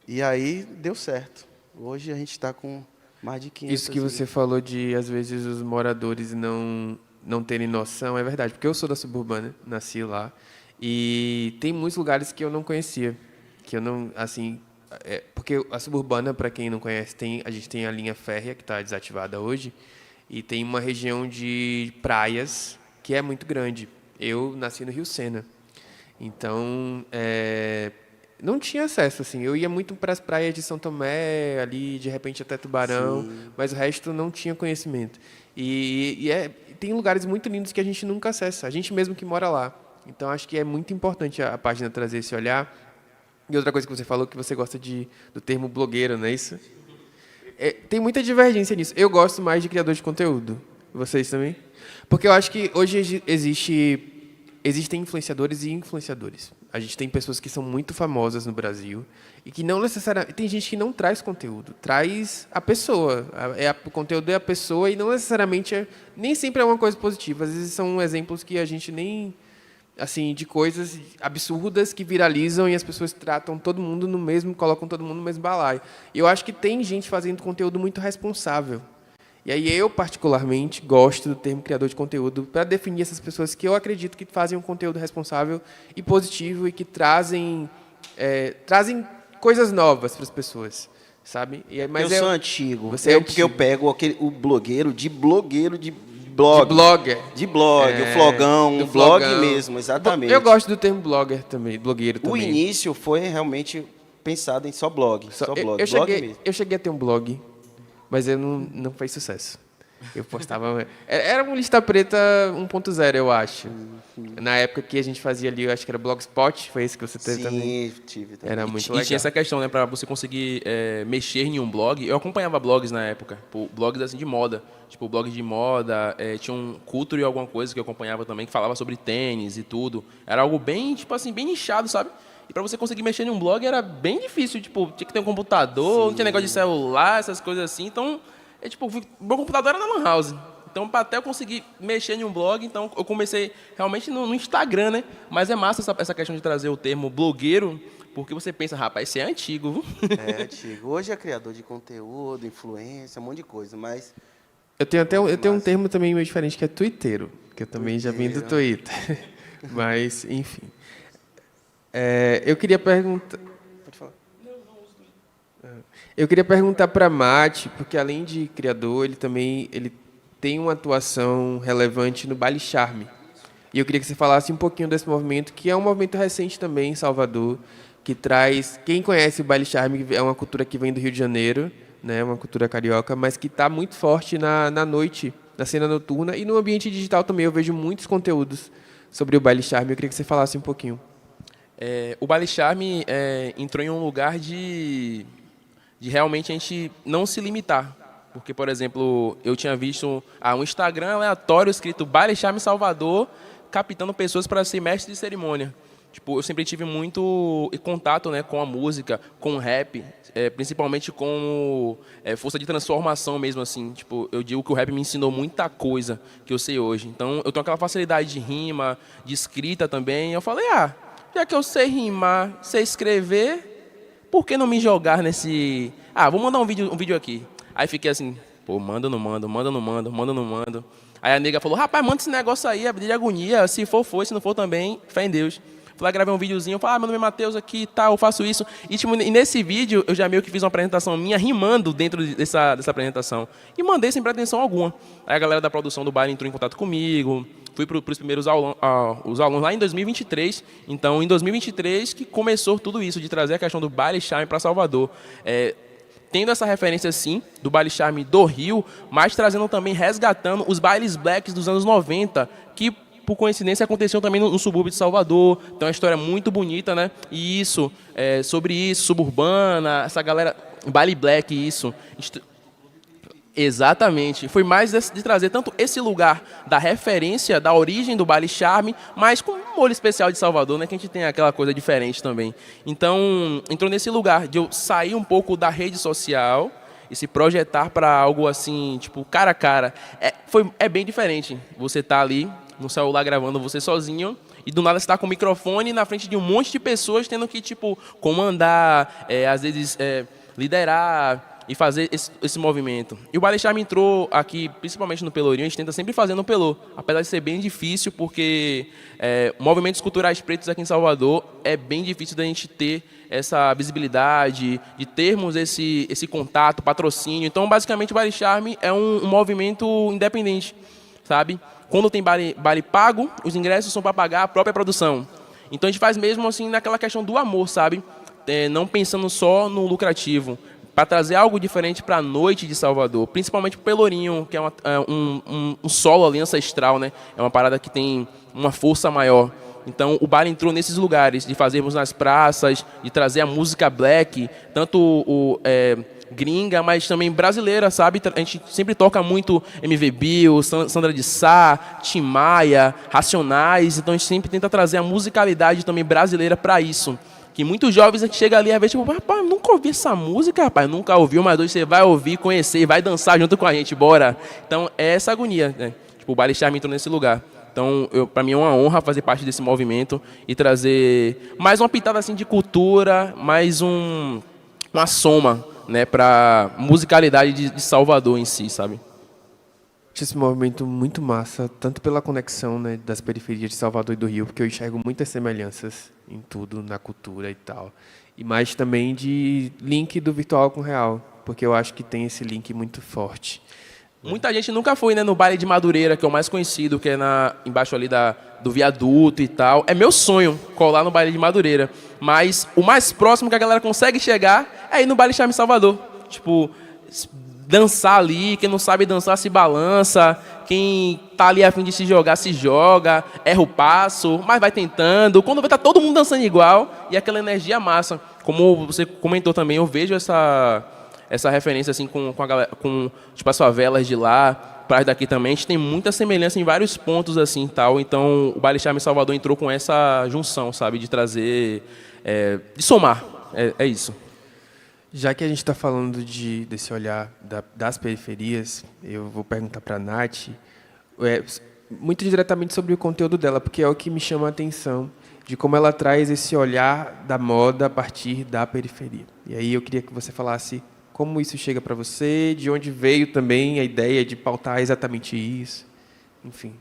E aí, deu certo. Hoje a gente está com mais de 500... Isso que você falou de, às vezes, os moradores não terem noção, é verdade. Porque eu sou da Suburbana, nasci lá, e tem muitos lugares que eu não conhecia, que eu não, assim... porque a Suburbana, para quem não conhece, a gente tem a linha férrea, que está desativada hoje, e tem uma região de praias que é muito grande. Eu nasci no Rio Sena, então não tinha acesso. Assim, eu ia muito para as praias de São Tomé, ali, de repente até Tubarão, sim, mas o resto não tinha conhecimento. Tem lugares muito lindos que a gente nunca acessa, a gente mesmo que mora lá. Então, acho que é muito importante a página trazer esse olhar. E outra coisa que você falou, que você gosta do termo blogueiro, não é isso? Tem muita divergência nisso. Eu gosto mais de criador de conteúdo. Vocês também? Porque eu acho que hoje existem influenciadores e influenciadores. A gente tem pessoas que são muito famosas no Brasil e que não necessariamente... Tem gente que não traz conteúdo, traz a pessoa. O conteúdo é a pessoa e não necessariamente... nem sempre é uma coisa positiva. Às vezes são exemplos que a gente nem... assim, de coisas absurdas que viralizam e as pessoas tratam todo mundo colocam todo mundo no mesmo balaio. E eu acho que tem gente fazendo conteúdo muito responsável. E aí eu, particularmente, gosto do termo criador de conteúdo para definir essas pessoas que eu acredito que fazem um conteúdo responsável e positivo e que trazem coisas novas para as pessoas, sabe? Mas eu sou antigo. Você é porque eu pego o blogueiro de blog. De blogger. De blog, o flogão, um blog mesmo, exatamente. Eu gosto do termo blogger também, blogueiro também. O início foi realmente pensado em blog. Só blog, eu cheguei a ter um blog, mas eu não fez sucesso. Eu postava... Era um Lista Preta 1.0, eu acho. Na época que a gente fazia ali, eu acho que era Blogspot, foi esse que você teve também? Sim, tive também. Era muito legal. E tinha essa questão, né, para você conseguir mexer em um blog. Eu acompanhava blogs na época, tipo, blogs assim de moda. Tipo, blog de moda, tinha um Culture e alguma coisa que eu acompanhava também, que falava sobre tênis e tudo. Era algo bem, tipo assim, bem nichado, sabe? E para você conseguir mexer em um blog era bem difícil, tipo, tinha que ter um computador, Sim. não tinha negócio de celular, essas coisas assim. Então, tipo, meu computador era na Lan House. Então, para até eu conseguir mexer em um blog, então eu comecei realmente no Instagram, né? Mas é massa essa questão de trazer o termo blogueiro, porque você pensa, rapaz, esse é antigo, viu? É antigo. Hoje é criador de conteúdo, influência, um monte de coisa, mas... Eu tenho um termo também meio diferente, que é twitteiro, que eu também já vim do Twitter. Mas, enfim. Eu queria perguntar... Pode falar. Eu queria perguntar para Mate, porque além de criador, ele tem uma atuação relevante no Baile Charme. E eu queria que você falasse um pouquinho desse movimento, que é um movimento recente também em Salvador, que traz... Quem conhece o Baile Charme é uma cultura que vem do Rio de Janeiro, né, uma cultura carioca, mas que está muito forte na noite, na cena noturna, e no ambiente digital também. Eu vejo muitos conteúdos sobre o Baile Charme. Eu queria que você falasse um pouquinho. O Baile Charme entrou em um lugar de realmente a gente não se limitar. Porque, por exemplo, eu tinha visto um Instagram aleatório escrito Baile Charme Salvador, captando pessoas para ser mestre de cerimônia. Tipo, eu sempre tive muito contato, né, com a música, com o rap, principalmente com força de transformação mesmo, assim. Tipo, eu digo que o rap me ensinou muita coisa que eu sei hoje. Então, eu tenho aquela facilidade de rima, de escrita também. Eu falei, já que eu sei rimar, sei escrever, por que não me jogar nesse... vou mandar um vídeo aqui. Aí fiquei assim, pô, manda ou não mando, manda ou não mando, manda ou não mando. Aí a nega falou, rapaz, manda esse negócio aí, é de agonia, se for, foi, se não for também, fé em Deus. Fui lá, gravei um videozinho, falei, meu nome é Matheus aqui e tal, eu faço isso. E nesse vídeo, eu já meio que fiz uma apresentação minha, rimando dentro dessa apresentação. E mandei sem pretensão alguma. Aí a galera da produção do baile entrou em contato comigo, fui para os primeiros os alunos lá em 2023. Então, em 2023 que começou tudo isso, de trazer a questão do Baile Charme para Salvador. Tendo essa referência, sim, do Baile Charme do Rio, mas trazendo também, resgatando os bailes blacks dos anos 90, que, por coincidência, aconteciam também no subúrbio de Salvador. Então, é uma história muito bonita, né? E isso, sobre isso, suburbana, essa galera, baile black, isso. Exatamente. Foi mais de trazer tanto esse lugar da referência, da origem do Baile Charme, mas com um molho especial de Salvador, né? Que a gente tem aquela coisa diferente também. Então, entrou nesse lugar de eu sair um pouco da rede social e se projetar para algo assim, tipo, cara a cara. É bem diferente. Você tá ali no celular gravando você sozinho e do nada você está com o microfone na frente de um monte de pessoas tendo que, tipo, comandar, às vezes liderar e fazer esse movimento. E o Baile Charme entrou aqui, principalmente no Pelourinho, a gente tenta sempre fazer no Pelô, apesar de ser bem difícil, porque movimentos culturais pretos aqui em Salvador é bem difícil da gente ter essa visibilidade, de termos esse contato, patrocínio. Então, basicamente, o Baile Charme é um movimento independente, sabe? Quando tem baile pago, os ingressos são para pagar a própria produção. Então, a gente faz mesmo assim naquela questão do amor, sabe? Não pensando só no lucrativo, para trazer algo diferente para a noite de Salvador, principalmente para o Pelourinho, que é um solo ali ancestral, né? É uma parada que tem uma força maior. Então, o baile entrou nesses lugares, de fazermos nas praças, de trazer a música black, tanto gringa, mas também brasileira, sabe? A gente sempre toca muito MV Bill, Sandra de Sá, Tim Maia, Racionais, então a gente sempre tenta trazer a musicalidade também brasileira para isso. Que muitos jovens a gente chega ali, às vezes, tipo, rapaz, nunca ouvi essa música, rapaz, nunca ouviu, mas hoje você vai ouvir, conhecer e vai dançar junto com a gente, bora. Então, é essa agonia, né? Tipo, o Baile Charme entrou nesse lugar. Então, para mim é uma honra fazer parte desse movimento e trazer mais uma pitada assim de cultura, mais uma soma, né, para musicalidade de Salvador em si, sabe? Esse movimento muito massa, tanto pela conexão, né, das periferias de Salvador e do Rio, porque eu enxergo muitas semelhanças em tudo, na cultura e tal. E mais também de link do virtual com o real, porque eu acho que tem esse link muito forte. Muita gente nunca foi, né, no Baile de Madureira, que é o mais conhecido, que é embaixo ali do viaduto e tal. É meu sonho colar no Baile de Madureira. Mas o mais próximo que a galera consegue chegar é ir no Baile Charme Salvador. Tipo, dançar ali, quem não sabe dançar se balança, quem tá ali a fim de se joga, erra o passo, mas vai tentando. Quando vê, tá todo mundo dançando igual e aquela energia massa. Como você comentou também, eu vejo essa referência assim com a galera, com tipo as favelas de lá, praias daqui também. A gente tem muita semelhança em vários pontos assim, tal. Então, o Baile Charme Salvador entrou com essa junção, sabe, de trazer, de somar. É isso. Já que a gente está falando desse olhar das periferias, eu vou perguntar para a Nath, muito diretamente sobre o conteúdo dela, porque é o que me chama a atenção, de como ela traz esse olhar da moda a partir da periferia. E aí eu queria que você falasse como isso chega para você, de onde veio também a ideia de pautar exatamente isso, enfim.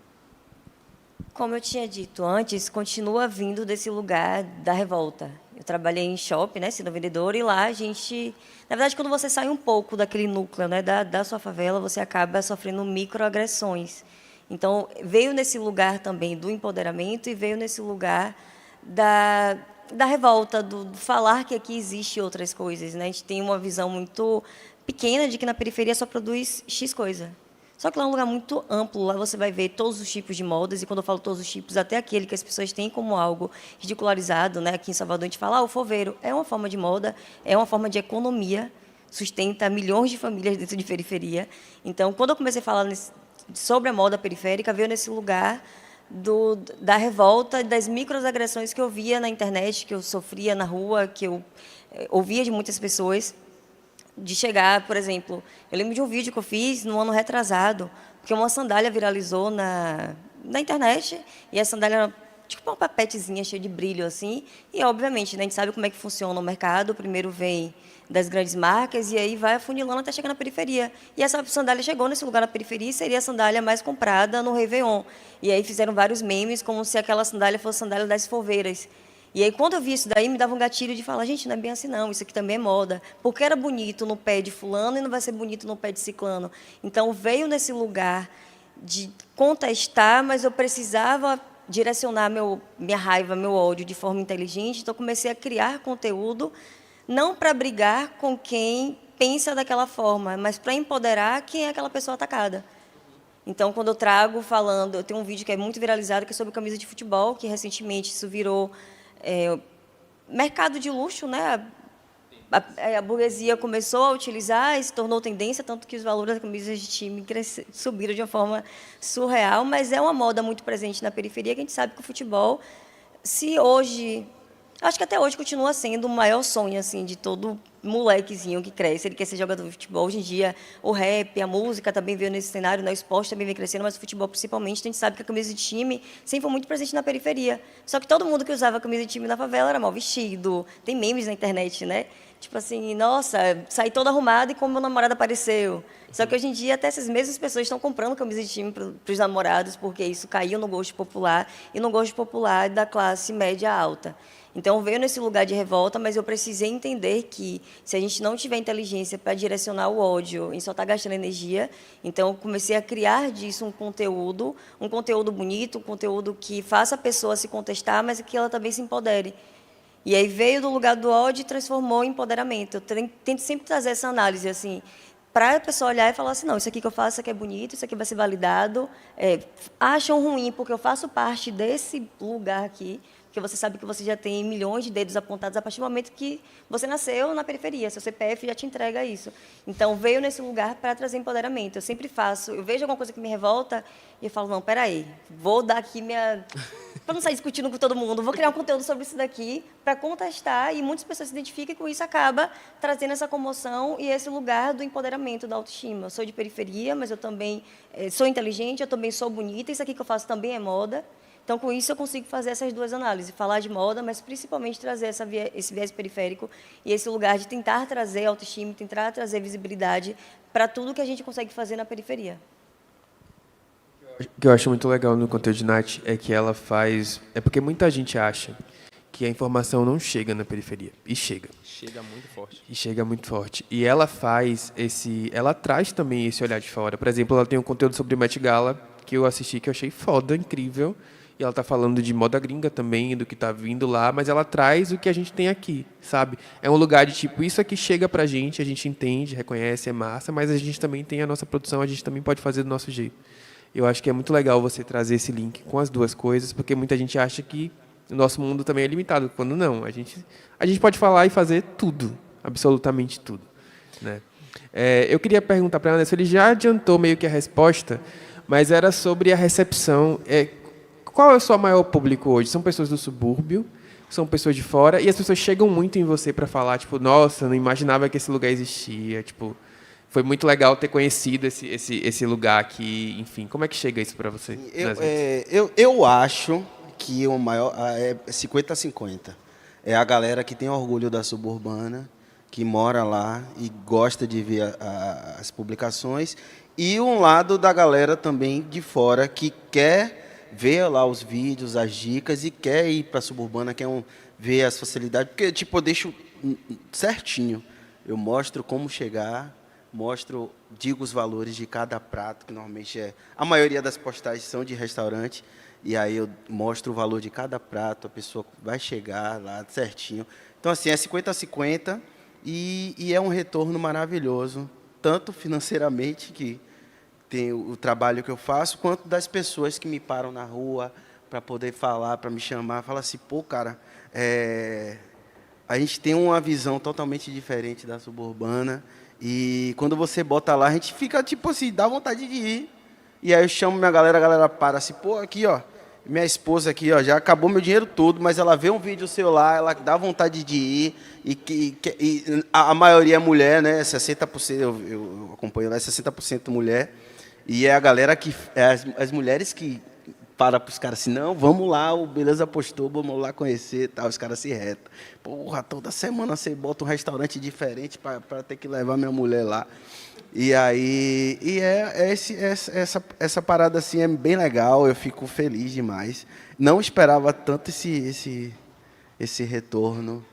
Como eu tinha dito antes, continua vindo desse lugar da revolta. Eu trabalhei em shopping, né, sendo vendedora, e lá a gente... Na verdade, quando você sai um pouco daquele núcleo, né, da sua favela, você acaba sofrendo microagressões. Então, veio nesse lugar também do empoderamento e veio nesse lugar da revolta, do falar que aqui existe outras coisas, né? A gente tem uma visão muito pequena de que na periferia só produz X coisa. Só que lá é um lugar muito amplo, lá você vai ver todos os tipos de modas, e quando eu falo todos os tipos, até aquele que as pessoas têm como algo ridicularizado, né? Aqui em Salvador a gente fala, o foveiro é uma forma de moda, é uma forma de economia, sustenta milhões de famílias dentro de periferia. Então, quando eu comecei a falar sobre a moda periférica, veio nesse lugar da revolta, das microagressões que eu via na internet, que eu sofria na rua, que eu ouvia de muitas pessoas, de chegar, por exemplo, eu lembro de um vídeo que eu fiz no ano retrasado, porque uma sandália viralizou na internet, e a sandália era tipo uma papetezinha cheia de brilho, assim, e, obviamente, né, a gente sabe como é que funciona o mercado, primeiro vem das grandes marcas, e aí vai afunilando até chegar na periferia. E essa sandália chegou nesse lugar na periferia e seria a sandália mais comprada no Réveillon. E aí fizeram vários memes, como se aquela sandália fosse a sandália das folveiras. E aí, quando eu vi isso daí, me dava um gatilho de falar, gente, não é bem assim não, isso aqui também é moda. Porque era bonito no pé de fulano e não vai ser bonito no pé de ciclano. Então, veio nesse lugar de contestar, mas eu precisava direcionar minha raiva, meu ódio de forma inteligente. Então, comecei a criar conteúdo, não para brigar com quem pensa daquela forma, mas para empoderar quem é aquela pessoa atacada. Então, quando eu trago falando... Eu tenho um vídeo que é muito viralizado, que é sobre camisa de futebol, que recentemente isso virou... mercado de luxo, né? A burguesia começou a utilizar e se tornou tendência, tanto que os valores das camisas de time subiram de uma forma surreal, mas é uma moda muito presente na periferia, que a gente sabe que o futebol, se hoje... Acho que até hoje continua sendo o maior sonho assim, de todo molequezinho que cresce. Ele quer ser jogador de futebol. Hoje em dia, o rap, a música também veio nesse cenário, né? O esporte também vem crescendo, mas o futebol, principalmente, a gente sabe que a camisa de time sempre foi muito presente na periferia. Só que todo mundo que usava a camisa de time na favela era mal vestido. Tem memes na internet, né? Tipo assim, nossa, saí toda arrumada e como meu namorado apareceu. Só que hoje em dia, até essas mesmas pessoas estão comprando camisa de time para os namorados, porque isso caiu no gosto popular, e no gosto popular da classe média alta. Então, veio nesse lugar de revolta, mas eu precisei entender que, se a gente não tiver inteligência para direcionar o ódio, a gente só está gastando energia. Então, eu comecei a criar disso um conteúdo bonito, um conteúdo que faça a pessoa se contestar, mas que ela também se empodere. E aí veio do lugar do ódio e transformou em empoderamento. Eu tento sempre trazer essa análise, assim, para a pessoa olhar e falar assim, não, isso aqui que eu faço, isso aqui é bonito, isso aqui vai ser validado. Acham ruim, porque eu faço parte desse lugar aqui, porque você sabe que você já tem milhões de dedos apontados a partir do momento que você nasceu na periferia, seu CPF já te entrega isso. Então, veio nesse lugar para trazer empoderamento. Eu sempre faço, eu vejo alguma coisa que me revolta e eu falo, não, peraí, vou dar aqui minha... Para não sair discutindo com todo mundo, vou criar um conteúdo sobre isso daqui para contestar, e muitas pessoas se identificam e com isso acaba trazendo essa comoção e esse lugar do empoderamento, da autoestima. Eu sou de periferia, mas eu também sou inteligente, eu também sou bonita, isso aqui que eu faço também é moda. Então, com isso, eu consigo fazer essas duas análises, falar de moda, mas principalmente trazer esse viés periférico e esse lugar de tentar trazer autoestima, tentar trazer visibilidade para tudo que a gente consegue fazer na periferia. O que eu acho muito legal no conteúdo de Nath é que ela faz... É porque muita gente acha que a informação não chega na periferia. E chega. Chega muito forte. E chega muito forte. E ela faz esse... Ela traz também esse olhar de fora. Por exemplo, ela tem um conteúdo sobre Met Gala que eu assisti, que eu achei foda, incrível. e ela está falando de moda gringa também, do que está vindo lá, mas ela traz o que a gente tem aqui, sabe? É um lugar de tipo, isso aqui chega pra gente, a gente entende, reconhece, é massa, mas a gente também tem a nossa produção, a gente também pode fazer do nosso jeito. Eu acho que é muito legal você trazer esse link com as duas coisas, porque muita gente acha que o nosso mundo também é limitado, quando não. A gente pode falar e fazer tudo, absolutamente tudo, né? Eu queria perguntar para a Anderson, ele já adiantou meio que a resposta, mas era sobre a recepção. Qual é o seu maior público hoje? São pessoas do subúrbio? São pessoas de fora? E as pessoas chegam muito em você para falar, tipo, nossa, não imaginava que esse lugar existia, tipo, foi muito legal ter conhecido esse lugar aqui, enfim. Como é que chega isso para você? Eu acho que o maior é 50-50. É a galera que tem orgulho da suburbana, que mora lá e gosta de ver as publicações, e um lado da galera também de fora que quer ver lá os vídeos, as dicas, e quer ir para a suburbana, quer ver as facilidades, porque tipo, eu deixo certinho. Eu mostro como chegar, digo os valores de cada prato, que normalmente a maioria das postagens são de restaurante, e aí eu mostro o valor de cada prato, a pessoa vai chegar lá certinho. Então, assim, é 50-50, e é um retorno maravilhoso, tanto financeiramente, que tem o trabalho que eu faço, quanto das pessoas que me param na rua para poder falar, para me chamar, falar assim, pô, cara, a gente tem uma visão totalmente diferente da suburbana, e quando você bota lá, a gente fica, tipo assim, dá vontade de ir. E aí eu chamo minha galera, a galera para assim, pô, aqui, ó, minha esposa aqui, ó, já acabou meu dinheiro todo, mas ela vê um vídeo seu lá, ela dá vontade de ir, e a maioria é mulher, né, 60%, eu acompanho lá, 60% mulher, e é a galera que, as mulheres que para os caras assim, não, vamos lá, o Beleza postou, vamos lá conhecer, tal, os caras se retam. Porra, toda semana você bota um restaurante diferente para ter que levar minha mulher lá. E aí, essa parada assim é bem legal, eu fico feliz demais. Não esperava tanto esse retorno,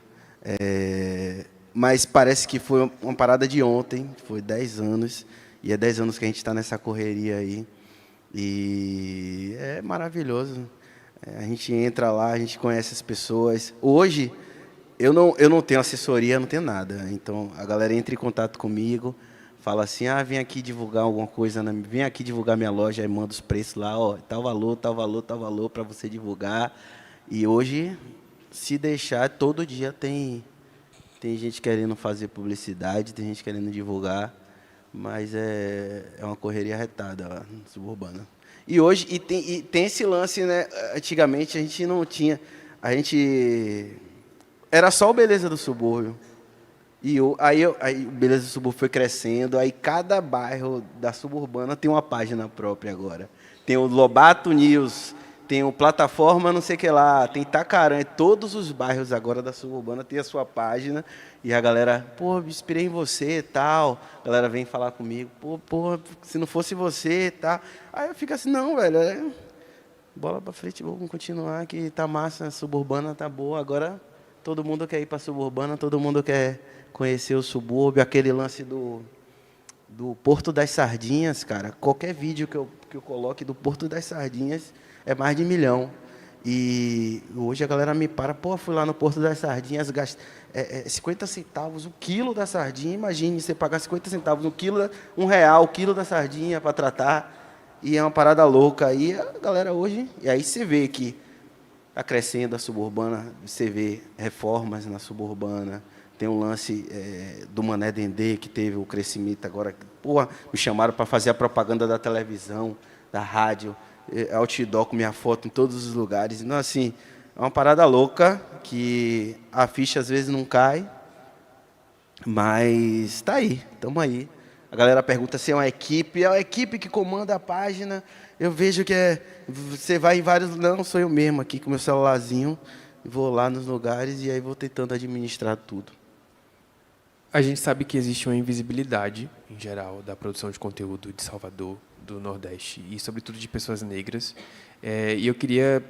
mas parece que foi uma parada de ontem, foi 10 anos, e é 10 anos que a gente está nessa correria aí. E é maravilhoso. A gente entra lá, a gente conhece as pessoas. Hoje, eu não tenho assessoria, não tenho nada. Então, a galera entra em contato comigo, fala assim, vem aqui divulgar alguma coisa, vem aqui divulgar minha loja, aí manda os preços lá, ó, tal valor, para você divulgar. E hoje, se deixar, todo dia tem gente querendo fazer publicidade, tem gente querendo divulgar. Mas é uma correria retada lá no suburbano. E hoje tem esse lance, né? Antigamente a gente não tinha, era só o Beleza do Subúrbio. E aí o Beleza do Subúrbio foi crescendo, aí cada bairro da suburbana tem uma página própria agora. Tem o Lobato News, tem o Plataforma não sei o que lá, tem Itacarã, todos os bairros agora da suburbana tem a sua página, e a galera, pô, me inspirei em você e tal, a galera vem falar comigo, pô, se não fosse você e tal. Aí eu fico assim, não, velho, bola pra frente, vamos continuar, que tá massa, a suburbana tá boa, agora todo mundo quer ir pra suburbana, todo mundo quer conhecer o subúrbio, aquele lance do Porto das Sardinhas, cara, qualquer vídeo que eu coloque do Porto das Sardinhas, é mais de 1 milhão. E hoje a galera me para, pô, fui lá no Porto das Sardinhas, gastei 50 centavos o quilo da sardinha. Imagine você pagar 50 centavos no quilo, R$1 o quilo da sardinha para tratar. E é uma parada louca. Aí a galera hoje, e aí você vê que está crescendo a suburbana, você vê reformas na suburbana. Tem um lance do Mané Dendê, que teve o crescimento agora. Pô, me chamaram para fazer a propaganda da televisão, da rádio, outdoor com minha foto em todos os lugares. Então, assim, é uma parada louca, que a ficha às vezes não cai, mas está aí, estamos aí. A galera pergunta se é uma equipe que comanda a página. Eu vejo que você vai em vários... Não, sou eu mesmo aqui com meu celularzinho, vou lá nos lugares e aí vou tentando administrar tudo. A gente sabe que existe uma invisibilidade, em geral, da produção de conteúdo de Salvador, do Nordeste, e sobretudo de pessoas negras. E eu queria...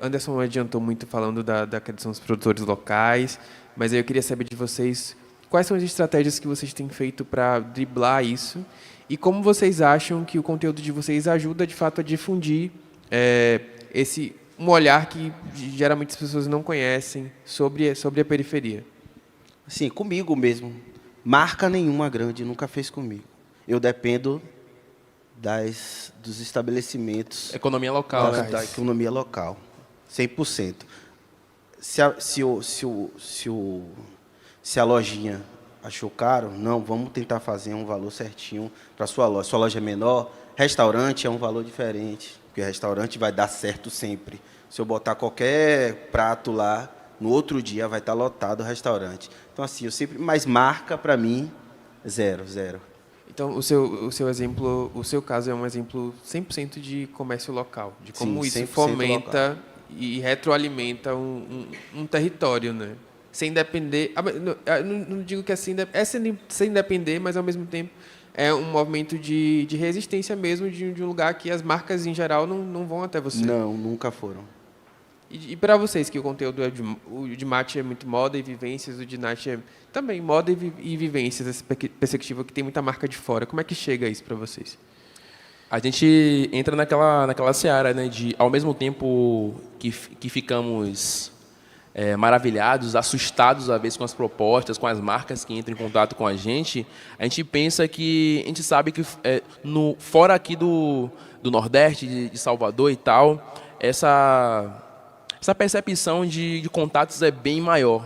Anderson adiantou muito falando da questão dos produtores locais, mas aí eu queria saber de vocês quais são as estratégias que vocês têm feito para driblar isso e como vocês acham que o conteúdo de vocês ajuda, de fato, a difundir um olhar que geralmente as pessoas não conhecem sobre a periferia? Assim, comigo mesmo. Marca nenhuma grande nunca fez comigo. Eu dependo dos estabelecimentos Economia local, né? da economia local. 100%. Se a lojinha achou caro, não, vamos tentar fazer um valor certinho para a sua loja. Sua loja é menor, restaurante é um valor diferente, porque o restaurante vai dar certo sempre. Se eu botar qualquer prato lá, no outro dia vai estar lotado o restaurante. Então, assim, mas marca, para mim, zero. Então, o seu exemplo, o seu caso é um exemplo 100% de comércio local, de como Sim, isso 100% fomenta local. e retroalimenta um território, né? Sem depender... Não digo que é sem depender, mas, ao mesmo tempo, é um movimento de resistência mesmo, de um lugar que as marcas, em geral, não vão até você. Não, nunca foram. E para vocês, que o conteúdo o de Mate é muito moda e vivências, o de Nath é também moda e vivências, essa perspectiva que tem muita marca de fora, como é que chega isso para vocês? A gente entra naquela seara, né, de, ao mesmo tempo que ficamos maravilhados, assustados, às vezes, com as propostas, com as marcas que entram em contato com a gente pensa que, a gente sabe que fora aqui do Nordeste, de Salvador e tal, essa percepção de contatos é bem maior,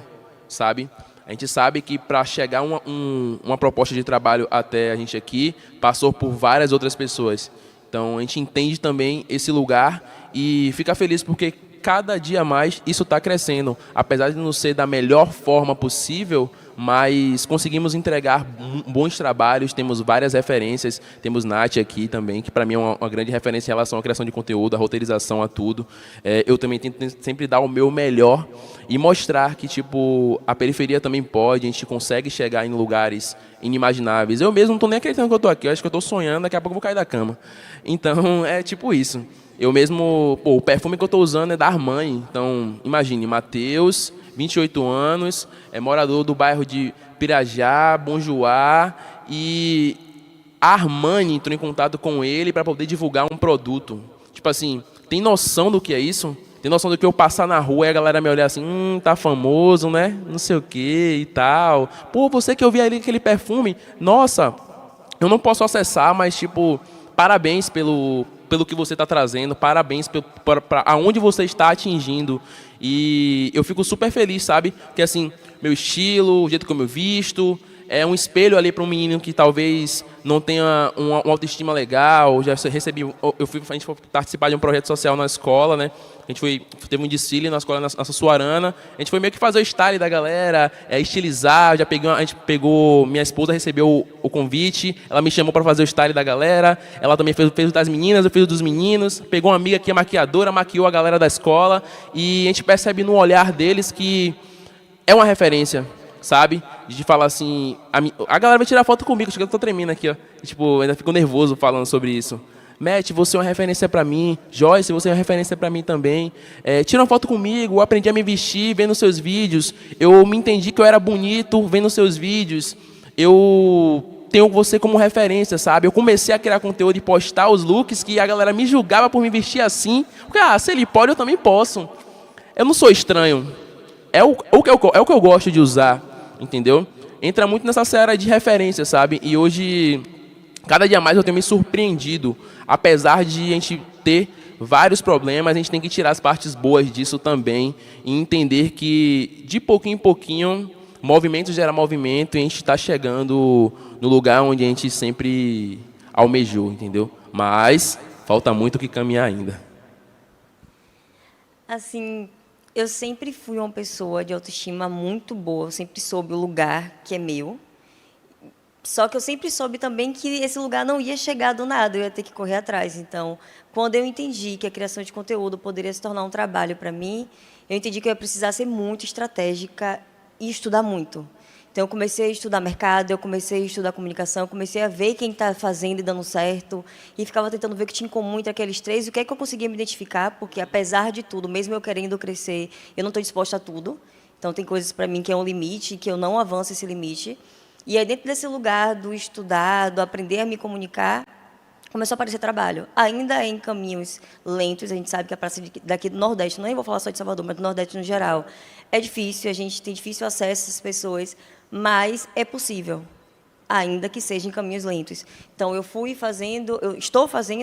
sabe? A gente sabe que para chegar uma proposta de trabalho até a gente aqui, passou por várias outras pessoas. Então, a gente entende também esse lugar e fica feliz porque cada dia mais isso está crescendo. Apesar de não ser da melhor forma possível, mas conseguimos entregar bons trabalhos, temos várias referências, temos Nath aqui também, que para mim é uma grande referência em relação à criação de conteúdo, à roteirização, a tudo. Eu também tento sempre dar o meu melhor e mostrar que tipo, a periferia também pode, a gente consegue chegar em lugares inimagináveis. Eu mesmo não estou nem acreditando que eu estou aqui, eu acho que eu estou sonhando, daqui a pouco eu vou cair da cama. Então, é tipo isso. Eu mesmo, o perfume que eu estou usando é da Armani, então, imagine, Matheus, 28 anos, é morador do bairro de Pirajá, Bom Joá, e a Armani entrou em contato com ele para poder divulgar um produto. Tipo assim, tem noção do que é isso? Tem noção do que eu passar na rua e a galera me olhar assim, tá famoso, né? Não sei o que e tal. Pô, você que eu vi ali aquele perfume, nossa, eu não posso acessar, mas tipo, parabéns pelo que você está trazendo, parabéns para aonde você está atingindo. E eu fico super feliz, sabe? Que assim, meu estilo, o jeito que eu me visto, é um espelho ali para um menino que talvez não tenha uma autoestima legal. Já recebi, a gente foi participar de um projeto social na escola, né? A gente teve um desfile na escola, na Suarana. A gente foi meio que fazer o style da galera, estilizar. A gente pegou, minha esposa recebeu o convite, ela me chamou para fazer o style da galera. Ela também fez o das meninas, eu fiz o dos meninos. Pegou uma amiga que é maquiadora, maquiou a galera da escola. E a gente percebe no olhar deles que é uma referência, sabe? De falar assim, a galera vai tirar foto comigo, eu tô tremendo aqui, ó. E, tipo, ainda fico nervoso falando sobre isso. Matt, você é uma referência para mim. Joyce, você é uma referência para mim também. Tira uma foto comigo, eu aprendi a me vestir vendo seus vídeos. Eu me entendi que eu era bonito vendo seus vídeos. Eu tenho você como referência, sabe? Eu comecei a criar conteúdo e postar os looks que a galera me julgava por me vestir assim. Porque, se ele pode, eu também posso. Eu não sou estranho. É o que eu gosto de usar, entendeu? Entra muito nessa seara de referência, sabe? E hoje, cada dia mais eu tenho me surpreendido. Apesar de a gente ter vários problemas, a gente tem que tirar as partes boas disso também e entender que, de pouquinho em pouquinho, movimento gera movimento e a gente está chegando no lugar onde a gente sempre almejou, entendeu? Mas falta muito o que caminhar ainda. Assim, eu sempre fui uma pessoa de autoestima muito boa, eu sempre soube o lugar que é meu. Só que eu sempre soube também que esse lugar não ia chegar do nada, eu ia ter que correr atrás. Então, quando eu entendi que a criação de conteúdo poderia se tornar um trabalho para mim, eu entendi que eu ia precisar ser muito estratégica e estudar muito. Então, eu comecei a estudar mercado, eu comecei a estudar comunicação, eu comecei a ver quem está fazendo e dando certo, e ficava tentando ver o que tinha em comum entre aqueles três, e o que é que eu conseguia me identificar, porque, apesar de tudo, mesmo eu querendo crescer, eu não estou disposta a tudo. Então, tem coisas para mim que é um limite, que eu não avanço esse limite. E aí, dentro desse lugar do estudar, do aprender a me comunicar, começou a aparecer trabalho. Ainda em caminhos lentos, a gente sabe que a praça daqui do Nordeste, não vou falar só de Salvador, mas do Nordeste no geral, é difícil, a gente tem difícil acesso a essas pessoas, mas é possível, ainda que seja em caminhos lentos. Então, eu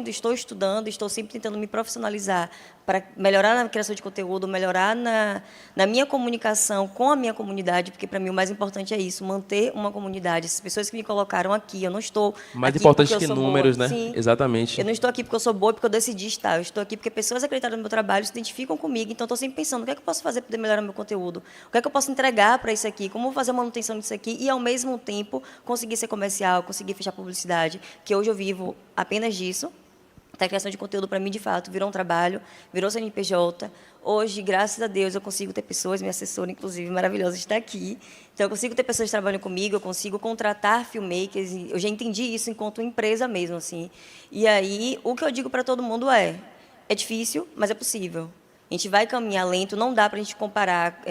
estou estudando, estou sempre tentando me profissionalizar para melhorar na criação de conteúdo, melhorar na minha comunicação com a minha comunidade, porque, para mim, o mais importante é isso, manter uma comunidade. As pessoas que me colocaram aqui, eu não estou Mais aqui importante porque eu que sou números, boa. né? Sim. Exatamente. Eu não estou aqui porque eu sou boa, porque eu decidi estar. Eu estou aqui porque pessoas acreditaram no meu trabalho, se identificam comigo. Então, estou sempre pensando, o que é que eu posso fazer para poder melhorar meu conteúdo? O que é que eu posso entregar para isso aqui? Como eu vou fazer a manutenção disso aqui? E, ao mesmo tempo, conseguir ser comercial, conseguir fechar publicidade, que hoje eu vivo apenas disso. A criação de conteúdo, para mim, de fato, virou um trabalho, virou CNPJ. Hoje, graças a Deus, eu consigo ter pessoas, minha assessora, inclusive, maravilhosa, está aqui. Então, eu consigo ter pessoas que trabalham comigo, eu consigo contratar filmmakers. Eu já entendi isso enquanto empresa mesmo, assim. E aí, o que eu digo para todo mundo é difícil, mas é possível. A gente vai caminhar lento, não dá para a gente comparar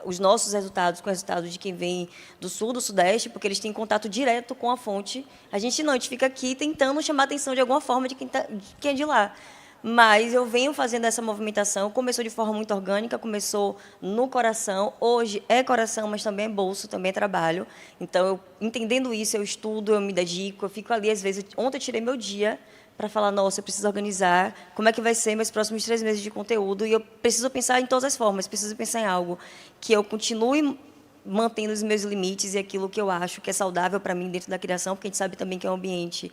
os nossos resultados com os resultados de quem vem do Sul, do Sudeste, porque eles têm contato direto com a fonte. A gente não, a gente fica aqui tentando chamar a atenção de alguma forma de quem é de lá. Mas eu venho fazendo essa movimentação, começou de forma muito orgânica, começou no coração, hoje é coração, mas também é bolso, também é trabalho. Então, entendendo isso, eu estudo, eu me dedico, eu fico ali, às vezes, ontem eu tirei meu dia para falar, nossa, eu preciso organizar, como é que vai ser meus próximos 3 meses de conteúdo, e eu preciso pensar em todas as formas, preciso pensar em algo que eu continue mantendo os meus limites e aquilo que eu acho que é saudável para mim dentro da criação, porque a gente sabe também que é um ambiente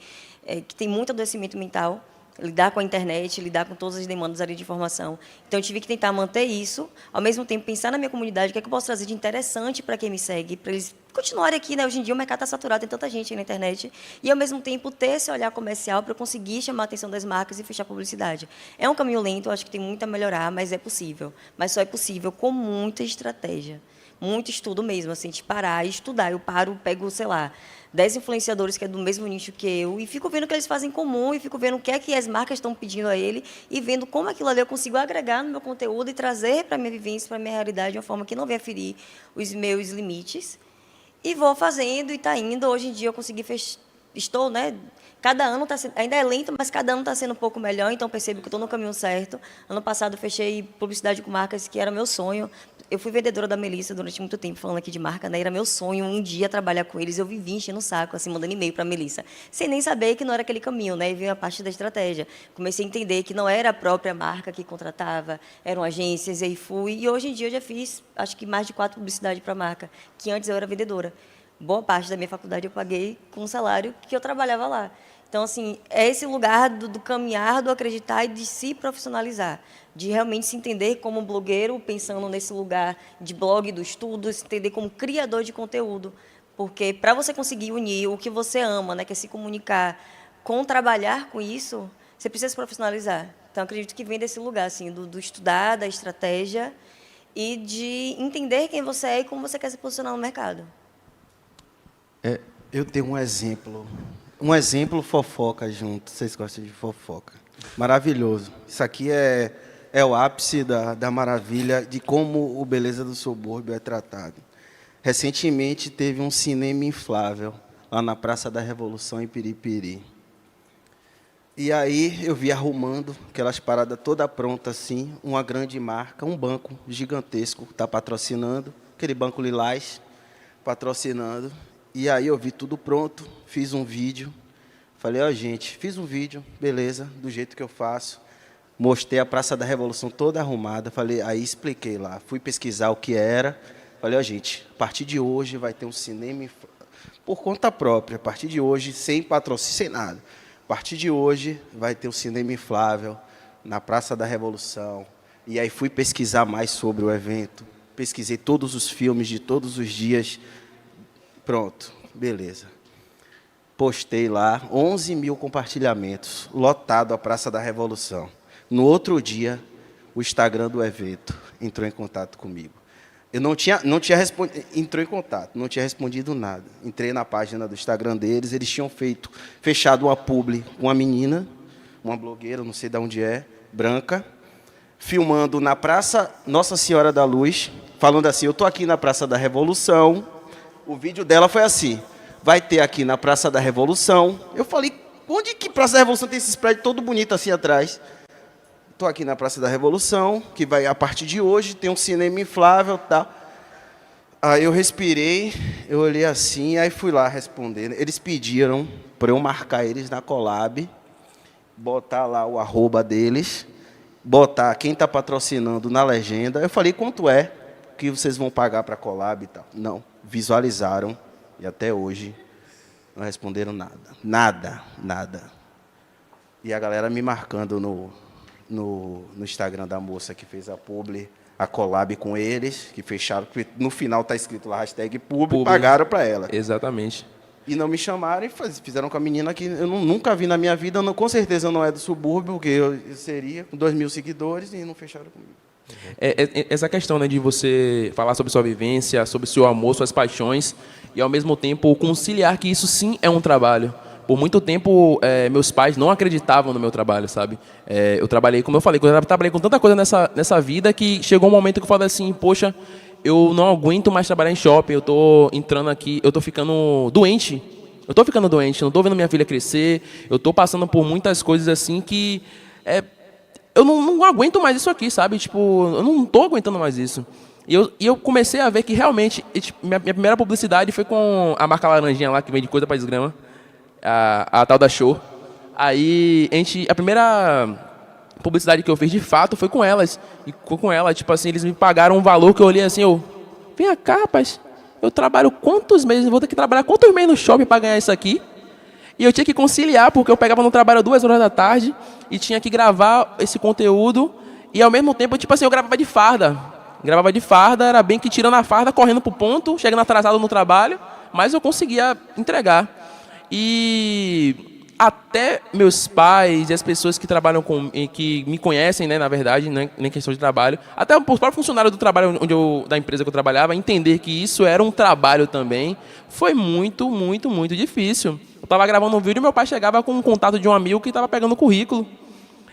que tem muito adoecimento mental, lidar com a internet, lidar com todas as demandas ali de informação. Então, eu tive que tentar manter isso, ao mesmo tempo pensar na minha comunidade, o que é que eu posso trazer de interessante para quem me segue, para eles continuarem aqui, né? Hoje em dia o mercado está saturado, tem tanta gente aí na internet, e, ao mesmo tempo, ter esse olhar comercial para eu conseguir chamar a atenção das marcas e fechar publicidade. É um caminho lento, eu acho que tem muito a melhorar, mas é possível. Mas só é possível com muita estratégia. Muito estudo mesmo, assim, de parar e estudar. Eu pego, sei lá, 10 influenciadores que é do mesmo nicho que eu e fico vendo o que eles fazem em comum e fico vendo o que é que as marcas estão pedindo a ele e vendo como aquilo ali eu consigo agregar no meu conteúdo e trazer para a minha vivência, para a minha realidade, de uma forma que não venha ferir os meus limites. E vou fazendo e está indo. Hoje em dia eu consegui estou, né? Cada ano ainda é lento, mas cada ano está sendo um pouco melhor, então percebo que estou no caminho certo. Ano passado fechei publicidade com marcas que era meu sonho. Eu fui vendedora da Melissa durante muito tempo, falando aqui de marca, né? Era meu sonho um dia trabalhar com eles. Eu vivi enchendo o saco, assim, mandando e-mail para a Melissa, sem nem saber que não era aquele caminho, né? E veio a parte da estratégia. Comecei a entender que não era a própria marca que contratava, eram agências, e aí fui. E hoje em dia eu já fiz, acho que mais de 4 publicidades para a marca, que antes eu era vendedora. Boa parte da minha faculdade eu paguei com o salário que eu trabalhava lá. Então, assim, é esse lugar do caminhar, do acreditar e de se profissionalizar, de realmente se entender como blogueiro, pensando nesse lugar de blog, do estudo, se entender como criador de conteúdo. Porque, para você conseguir unir o que você ama, né, que é se comunicar, com trabalhar com isso, você precisa se profissionalizar. Então, acredito que vem desse lugar, assim, do estudar, da estratégia e de entender quem você é e como você quer se posicionar no mercado. Eu tenho um exemplo fofoca junto. Vocês gostam de fofoca? Maravilhoso. Isso aqui é o ápice da maravilha de como o Beleza do Subúrbio é tratado. Recentemente teve um cinema inflável lá na Praça da Revolução, em Piripiri. E aí eu vi arrumando aquelas paradas toda pronta assim, uma grande marca, um banco gigantesco está patrocinando, aquele banco lilás patrocinando. E aí eu vi tudo pronto, fiz um vídeo. Falei, gente, fiz um vídeo, beleza, do jeito que eu faço. Mostrei a Praça da Revolução toda arrumada. Falei, aí expliquei lá, fui pesquisar o que era. Falei, gente, a partir de hoje vai ter um cinema por conta própria. A partir de hoje, sem patrocínio, sem nada. A partir de hoje vai ter um cinema inflável na Praça da Revolução. E aí fui pesquisar mais sobre o evento. Pesquisei todos os filmes de todos os dias. Pronto, beleza. Postei lá, 11 mil compartilhamentos, lotado a Praça da Revolução. No outro dia, o Instagram do evento entrou em contato comigo. Eu não tinha respondido, entrou em contato, não tinha respondido nada. Entrei na página do Instagram deles, eles tinham fechado uma publi com uma menina, uma blogueira, não sei de onde é, branca, filmando na Praça Nossa Senhora da Luz, falando assim, eu estou aqui na Praça da Revolução. O vídeo dela foi assim, vai ter aqui na Praça da Revolução. Eu falei, onde que Praça da Revolução tem esses prédios todo bonito assim atrás? Estou aqui na Praça da Revolução, que vai, a partir de hoje, tem um cinema inflável e tal. Aí eu respirei, eu olhei assim, aí fui lá responder. Eles pediram para eu marcar eles na Collab, botar lá o @ deles, botar quem está patrocinando na legenda. Eu falei, quanto é que vocês vão pagar para a Collab e tal? Não, visualizaram e até hoje não responderam nada. Nada. E a galera me marcando no Instagram da moça que fez a publi, a collab com eles, que fecharam, porque no final está escrito lá, #publi, pagaram para ela. Exatamente. E não me chamaram e fizeram com a menina que eu nunca vi na minha vida, com certeza não é do subúrbio, porque eu seria, com 2.000 seguidores, e não fecharam comigo. Essa questão, né, de você falar sobre sua vivência, sobre seu amor, suas paixões, e ao mesmo tempo conciliar que isso sim é um trabalho. Por muito tempo, meus pais não acreditavam no meu trabalho, sabe? Eu trabalhei, como eu falei, eu trabalhei com tanta coisa nessa vida que chegou um momento que eu falei assim, poxa, eu não aguento mais trabalhar em shopping, eu tô entrando aqui, eu tô ficando doente. Eu tô ficando doente, não tô vendo minha filha crescer, eu tô passando por muitas coisas assim que eu não aguento mais isso aqui, sabe? Tipo, eu não tô aguentando mais isso. E eu comecei a ver que realmente, minha primeira publicidade foi com a marca Laranjinha lá, que vende coisa para desgrama. A tal da Show. Aí, a primeira publicidade que eu fiz, de fato, foi com elas. E com ela, tipo assim, eles me pagaram um valor que eu olhei assim, vem cá, rapaz, eu trabalho quantos meses, eu vou ter que trabalhar quantos meses no shopping para ganhar isso aqui? E eu tinha que conciliar, porque eu pegava no trabalho 2 horas da tarde e tinha que gravar esse conteúdo. E ao mesmo tempo, tipo assim, eu gravava de farda. Era bem que tirando a farda, correndo pro ponto, chegando atrasado no trabalho, mas eu conseguia entregar. E até meus pais e as pessoas que trabalham que me conhecem, né, na verdade, né, nem questão de trabalho, até os próprios funcionários do trabalho da empresa que eu trabalhava, entender que isso era um trabalho também, foi muito, muito, muito difícil. Eu estava gravando um vídeo e meu pai chegava com um contato de um amigo que estava pegando o currículo.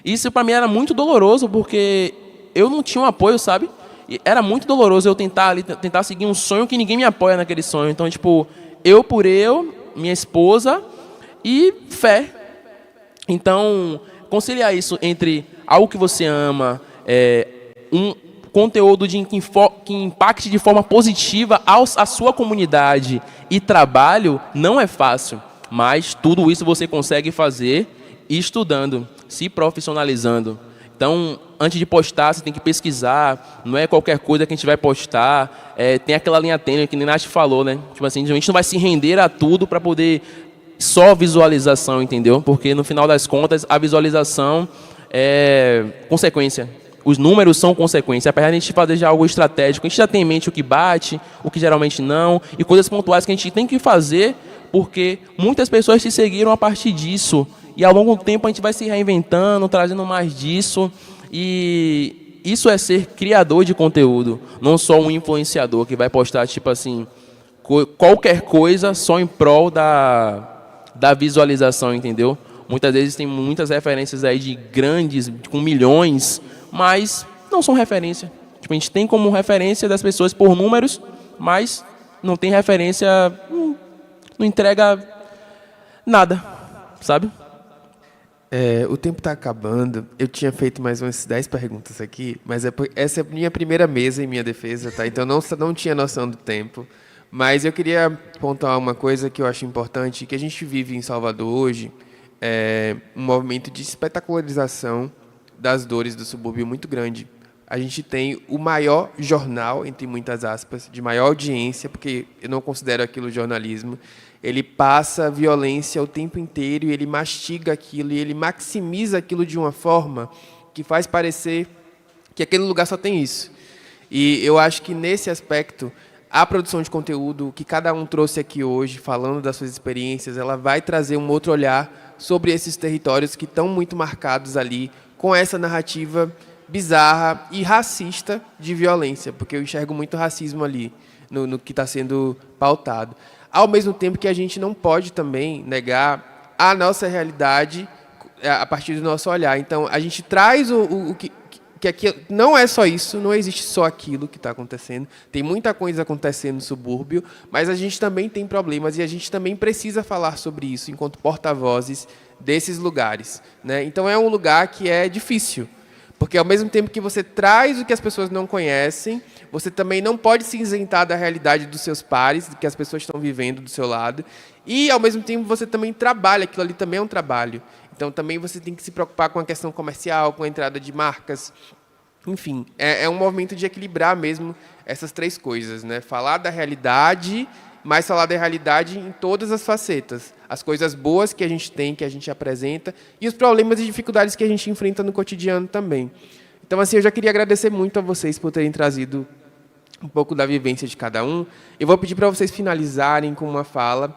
Isso para mim era muito doloroso, porque eu não tinha um apoio, sabe? E era muito doloroso eu tentar seguir um sonho que ninguém me apoia naquele sonho. Então, tipo, minha esposa e fé. Então, conciliar isso entre algo que você ama, um conteúdo que impacte de forma positiva a sua comunidade e trabalho, não é fácil. Mas tudo isso você consegue fazer estudando, se profissionalizando. Então, antes de postar, você tem que pesquisar, não é qualquer coisa que a gente vai postar, tem aquela linha tênue que nem Nath falou, né? Tipo assim, a gente não vai se render a tudo para poder só visualização, entendeu? Porque no final das contas, a visualização é consequência. Os números são consequência. Apesar de a gente fazer já algo estratégico, a gente já tem em mente o que bate, o que geralmente não, e coisas pontuais que a gente tem que fazer, porque muitas pessoas se seguiram a partir disso. E ao longo do tempo a gente vai se reinventando, trazendo mais disso. E isso é ser criador de conteúdo, não só um influenciador que vai postar, tipo assim, qualquer coisa só em prol da visualização, entendeu? Muitas vezes tem muitas referências aí de grandes, com milhões, mas não são referência. Tipo, a gente tem como referência das pessoas por números, mas não tem referência, não entrega nada, sabe? O tempo está acabando. Eu tinha feito mais umas 10 perguntas aqui, mas essa é a minha primeira mesa em minha defesa, tá? Então não tinha noção do tempo. Mas eu queria pontuar uma coisa que eu acho importante, que a gente vive em Salvador hoje, um movimento de espetacularização das dores do subúrbio muito grande. A gente tem o maior jornal, entre muitas aspas, de maior audiência, porque eu não considero aquilo jornalismo. Ele passa violência o tempo inteiro e ele mastiga aquilo e ele maximiza aquilo de uma forma que faz parecer que aquele lugar só tem isso. E eu acho que, nesse aspecto, a produção de conteúdo que cada um trouxe aqui hoje, falando das suas experiências, ela vai trazer um outro olhar sobre esses territórios que estão muito marcados ali, com essa narrativa bizarra e racista de violência, porque eu enxergo muito racismo ali, no que está sendo pautado. Ao mesmo tempo que a gente não pode também negar a nossa realidade a partir do nosso olhar. Então, a gente traz o que aqui não é só isso, não existe só aquilo que está acontecendo. Tem muita coisa acontecendo no subúrbio, mas a gente também tem problemas e a gente também precisa falar sobre isso enquanto porta-vozes desses lugares, né? Então, é um lugar que é difícil, porque, ao mesmo tempo que você traz o que as pessoas não conhecem, você também não pode se isentar da realidade dos seus pares, do que as pessoas estão vivendo do seu lado, e, ao mesmo tempo, você também trabalha, aquilo ali também é um trabalho. Então, também você tem que se preocupar com a questão comercial, com a entrada de marcas. Enfim, é um movimento de equilibrar mesmo essas três coisas, né? Falar da realidade, mas falar da realidade em todas as facetas. As coisas boas que a gente tem, que a gente apresenta, e os problemas e dificuldades que a gente enfrenta no cotidiano também. Então, assim, eu já queria agradecer muito a vocês por terem trazido um pouco da vivência de cada um. Eu vou pedir para vocês finalizarem com uma fala,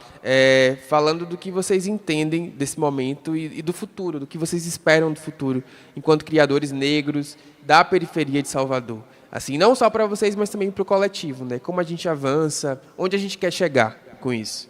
falando do que vocês entendem desse momento e do futuro, do que vocês esperam do futuro, enquanto criadores negros da periferia de Salvador. Assim, não só para vocês, mas também para o coletivo, né? Como a gente avança, onde a gente quer chegar com isso.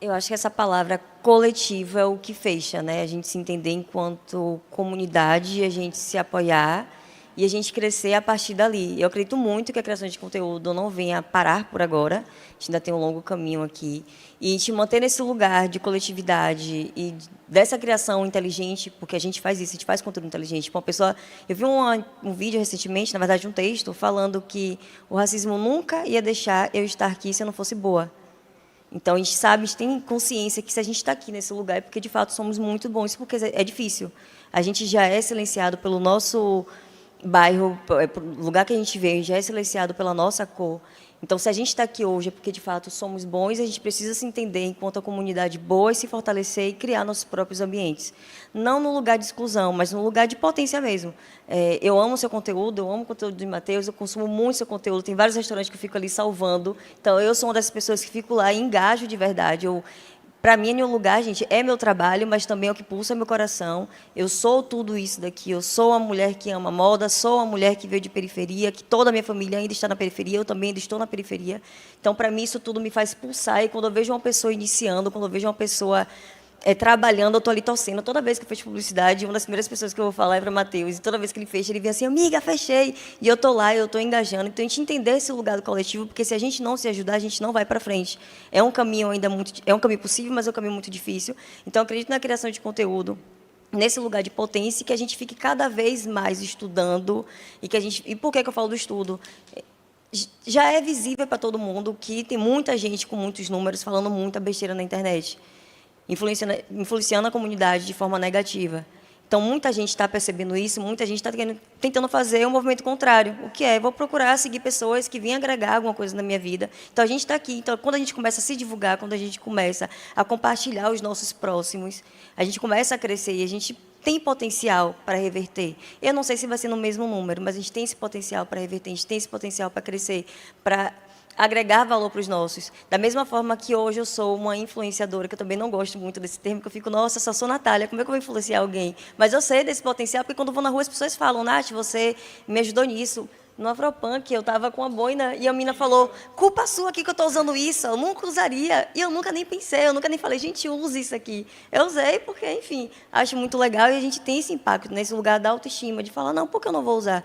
Eu acho que essa palavra coletivo é o que fecha, né? A gente se entender enquanto comunidade, a gente se apoiar e a gente crescer a partir dali. Eu acredito muito que a criação de conteúdo não venha parar por agora. A gente ainda tem um longo caminho aqui. E a gente manter nesse lugar de coletividade e dessa criação inteligente, porque a gente faz isso, a gente faz conteúdo inteligente. Uma pessoa, eu vi um vídeo recentemente, na verdade um texto, falando que o racismo nunca ia deixar eu estar aqui se eu não fosse boa. Então, a gente sabe, a gente tem consciência que se a gente está aqui nesse lugar é porque, de fato, somos muito bons, porque é difícil. A gente já é silenciado pelo nosso bairro, pelo lugar que a gente veio, já é silenciado pela nossa cor. Então, se a gente está aqui hoje é porque, de fato, somos bons, a gente precisa se entender enquanto a comunidade boa e se fortalecer e criar nossos próprios ambientes. Não no lugar de exclusão, mas no lugar de potência mesmo. Eu amo o seu conteúdo, eu amo o conteúdo de Matheus, eu consumo muito seu conteúdo, tem vários restaurantes que eu fico ali salvando. Então, eu sou uma dessas pessoas que fico lá e engajo de verdade. Para mim, é um lugar, gente, é meu trabalho, mas também é o que pulsa meu coração. Eu sou tudo isso daqui. Eu sou a mulher que ama moda, sou a mulher que veio de periferia, que toda a minha família ainda está na periferia, eu também ainda estou na periferia. Então, para mim, isso tudo me faz pulsar. E quando eu vejo uma pessoa iniciando, quando eu vejo uma pessoa trabalhando, eu estou ali torcendo. Toda vez que eu fecho publicidade, uma das primeiras pessoas que eu vou falar é para Matheus. E toda vez que ele fecha, ele vem assim, amiga, fechei. E eu estou lá, eu estou engajando. Então, a gente entender esse lugar do coletivo, porque se a gente não se ajudar, a gente não vai para frente. É um caminho ainda é um caminho possível, mas é um caminho muito difícil. Então, eu acredito na criação de conteúdo, nesse lugar de potência, que a gente fique cada vez mais estudando. E por que eu falo do estudo? Já é visível para todo mundo que tem muita gente com muitos números falando muita besteira na internet, influenciando a comunidade de forma negativa. Então, muita gente está percebendo isso, muita gente está tentando fazer um movimento contrário. O que é? Vou procurar seguir pessoas que vêm agregar alguma coisa na minha vida. Então, a gente está aqui. Então, quando a gente começa a se divulgar, quando a gente começa a compartilhar os nossos próximos, a gente começa a crescer e a gente tem potencial para reverter. Eu não sei se vai ser no mesmo número, mas a gente tem esse potencial para reverter, a gente tem esse potencial para crescer, para agregar valor para os nossos. Da mesma forma que hoje eu sou uma influenciadora, que eu também não gosto muito desse termo, que eu fico, nossa, só sou Natália, como é que eu vou influenciar alguém? Mas eu sei desse potencial, porque quando eu vou na rua as pessoas falam, Nath, você me ajudou nisso. No Afropunk, eu estava com a boina e a menina falou, culpa sua aqui que eu estou usando isso, eu nunca usaria. E eu nunca nem pensei, eu nunca nem falei, gente, use isso aqui. Eu usei porque, enfim, acho muito legal e a gente tem esse impacto nesse lugar da autoestima, de falar, não, por que eu não vou usar?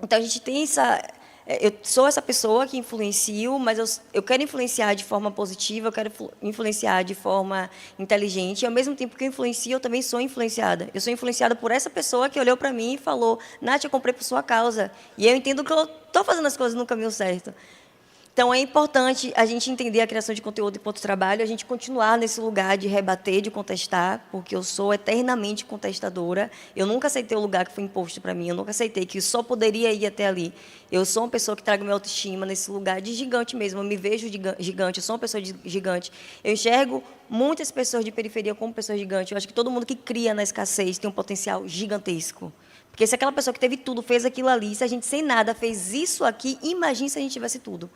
Então, a gente tem essa... Eu sou essa pessoa que influencio, mas eu quero influenciar de forma positiva, eu quero influenciar de forma inteligente, e, ao mesmo tempo que eu influencio, eu também sou influenciada. Eu sou influenciada por essa pessoa que olhou para mim e falou, Nath, eu comprei por sua causa. E eu entendo que eu estou fazendo as coisas no caminho certo. Então, é importante a gente entender a criação de conteúdo enquanto trabalho, a gente continuar nesse lugar de rebater, de contestar, porque eu sou eternamente contestadora. Eu nunca aceitei o lugar que foi imposto para mim, eu nunca aceitei que eu só poderia ir até ali. Eu sou uma pessoa que trago minha autoestima nesse lugar de gigante mesmo, eu me vejo gigante, eu sou uma pessoa gigante. Eu enxergo muitas pessoas de periferia como pessoas gigantes. Eu acho que todo mundo que cria na escassez tem um potencial gigantesco. Porque se aquela pessoa que teve tudo fez aquilo ali, se a gente sem nada fez isso aqui, imagine se a gente tivesse tudo.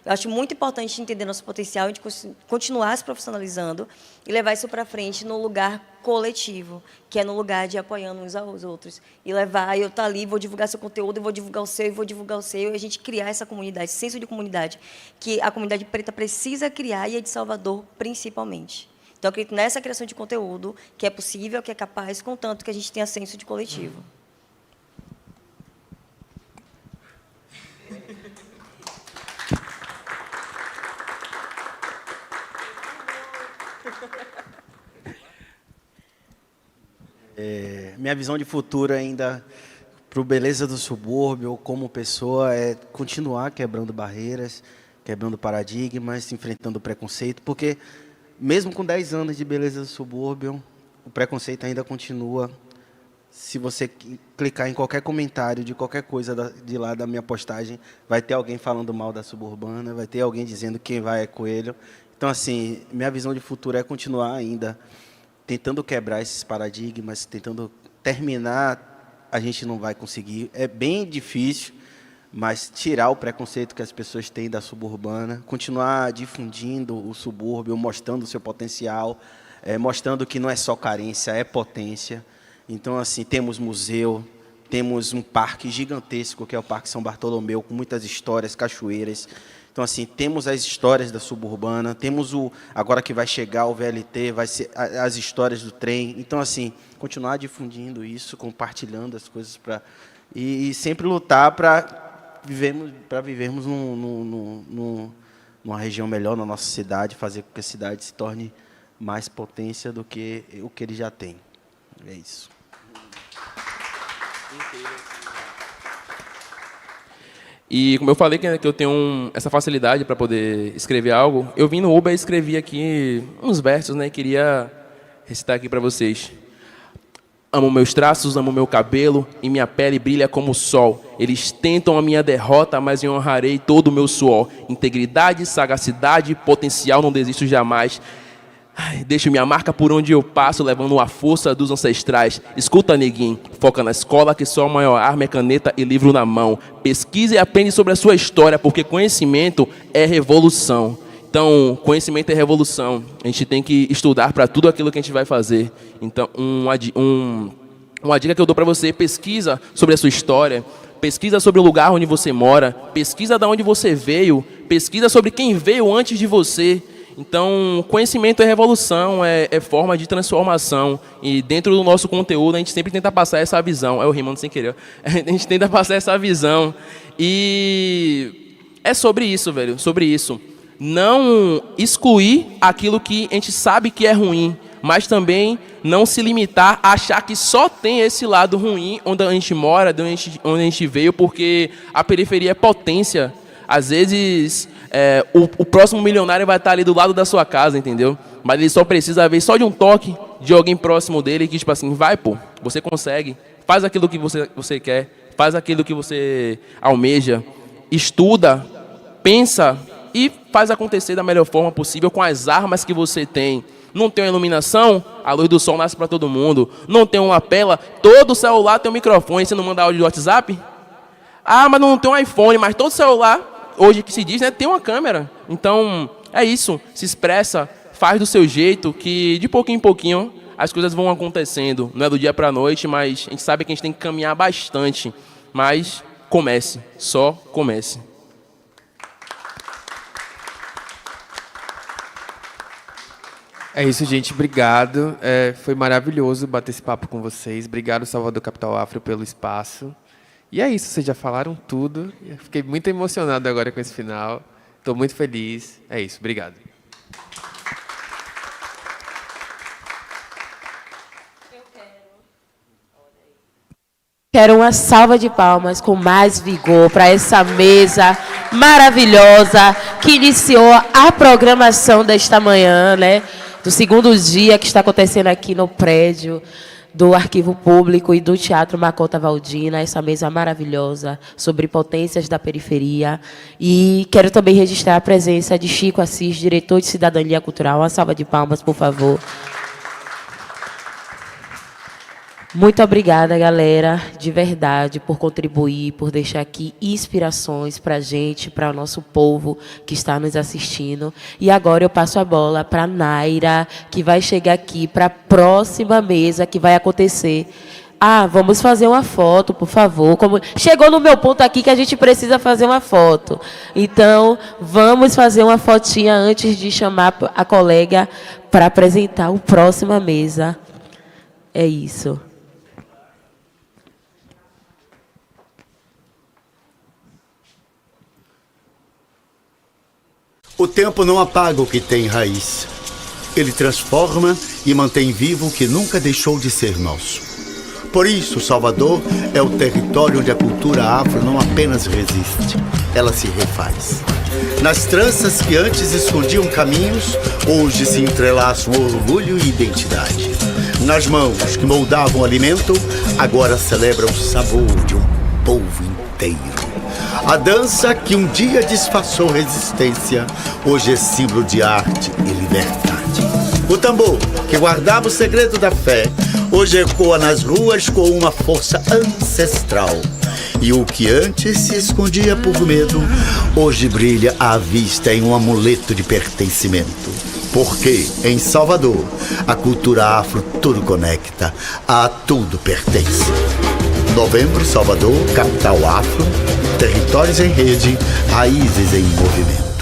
Eu acho muito importante entender nosso potencial, a gente continuar se profissionalizando e levar isso para frente no lugar coletivo, que é no lugar de apoiando uns aos outros. E levar, eu estar ali, vou divulgar seu conteúdo, eu vou divulgar o seu, e vou divulgar o seu, e a gente criar essa comunidade, esse senso de comunidade, que a comunidade preta precisa criar, e a de Salvador, principalmente. Então, eu acredito nessa criação de conteúdo, que é possível, que é capaz, contanto que a gente tenha senso de coletivo. Minha visão de futuro ainda para o Beleza do Subúrbio, como pessoa, é continuar quebrando barreiras, quebrando paradigmas, enfrentando preconceito, porque mesmo com 10 anos de Beleza do Subúrbio, o preconceito ainda continua. Se você clicar em qualquer comentário de qualquer coisa de lá da minha postagem, vai ter alguém falando mal da suburbana, vai ter alguém dizendo que quem vai é coelho. Então, assim, minha visão de futuro é continuar ainda tentando quebrar esses paradigmas, tentando terminar. A gente não vai conseguir, é bem difícil, mas tirar o preconceito que as pessoas têm da suburbana, continuar difundindo o subúrbio, mostrando o seu potencial, mostrando que não é só carência, é potência. Então, assim, temos museu, temos um parque gigantesco, que é o Parque São Bartolomeu, com muitas histórias, cachoeiras. Então, assim, temos as histórias da suburbana, temos agora que vai chegar o VLT, vai ser as histórias do trem. Então, assim, continuar difundindo isso, compartilhando as coisas e sempre lutar para vivermos numa região melhor na nossa cidade, fazer com que a cidade se torne mais potência do que o que ele já tem. É isso. E como eu falei que eu tenho essa facilidade para poder escrever algo, eu vim no Uber e escrevi aqui uns versos, né? Queria recitar aqui para vocês. Amo meus traços, amo meu cabelo, e minha pele brilha como o sol. Eles tentam a minha derrota, mas eu honrarei todo o meu suor. Integridade, sagacidade, potencial, não desisto jamais. Deixo minha marca por onde eu passo, levando a força dos ancestrais. Escuta, neguinho, foca na escola, que só a maior arma é caneta e livro na mão. Pesquise e aprende sobre a sua história, porque conhecimento é revolução. Então, conhecimento é revolução. A gente tem que estudar para tudo aquilo que a gente vai fazer. Então, uma dica que eu dou para você: pesquisa sobre a sua história, pesquisa sobre o lugar onde você mora, pesquisa de onde você veio, pesquisa sobre quem veio antes de você. Então, conhecimento é revolução, é forma de transformação. E dentro do nosso conteúdo, a gente sempre tenta passar essa visão. É o rimando sem querer. A gente tenta passar essa visão. E é sobre isso, velho, sobre isso. Não excluir aquilo que a gente sabe que é ruim, mas também não se limitar a achar que só tem esse lado ruim onde a gente mora, onde a gente veio, porque a periferia é potência. Às vezes, o próximo milionário vai estar ali do lado da sua casa, entendeu? Mas ele só precisa ver só de um toque de alguém próximo dele que, tipo assim, vai, pô, você consegue. Faz aquilo que você quer, faz aquilo que você almeja, estuda, pensa e faz acontecer da melhor forma possível com as armas que você tem. Não tem uma iluminação? A luz do sol nasce para todo mundo. Não tem uma lapela? Todo celular tem um microfone. Você não manda áudio do WhatsApp? Ah, mas não tem um iPhone. Mas todo celular, hoje que se diz, né, tem uma câmera. Então, é isso. Se expressa, faz do seu jeito, que de pouquinho em pouquinho as coisas vão acontecendo. Não é do dia para a noite, mas a gente sabe que a gente tem que caminhar bastante. Mas comece, só comece. É isso, gente. Obrigado. Foi maravilhoso bater esse papo com vocês. Obrigado, Salvador Capital Afro, pelo espaço. E é isso, vocês já falaram tudo. Eu fiquei muito emocionado agora com esse final. Estou muito feliz. É isso, obrigado. Quero uma salva de palmas com mais vigor para essa mesa maravilhosa que iniciou a programação desta manhã, né? Do segundo dia que está acontecendo aqui no prédio do Arquivo Público e do Teatro Macota Valdina, essa mesa maravilhosa sobre potências da periferia. E quero também registrar a presença de Chico Assis, diretor de Cidadania Cultural. Uma salva de palmas, por favor. Muito obrigada, galera, de verdade, por contribuir, por deixar aqui inspirações para a gente, para o nosso povo que está nos assistindo. E agora eu passo a bola para a Naira, que vai chegar aqui para a próxima mesa que vai acontecer. Ah, vamos fazer uma foto, por favor. Chegou no meu ponto aqui que a gente precisa fazer uma foto. Então, vamos fazer uma fotinha antes de chamar a colega para apresentar a próxima mesa. É isso. O tempo não apaga o que tem raiz. Ele transforma e mantém vivo o que nunca deixou de ser nosso. Por isso, Salvador é o território onde a cultura afro não apenas resiste, ela se refaz. Nas tranças que antes escondiam caminhos, hoje se entrelaçam orgulho e identidade. Nas mãos que moldavam o alimento, agora celebram o sabor de um povo inteiro. A dança que um dia disfarçou resistência, hoje é símbolo de arte e liberdade. O tambor, que guardava o segredo da fé, hoje ecoa nas ruas com uma força ancestral. E o que antes se escondia por medo, hoje brilha à vista em um amuleto de pertencimento. Porque, em Salvador, a cultura afro tudo conecta, a tudo pertence. Novembro, Salvador, capital afro, territórios em rede, raízes em movimento.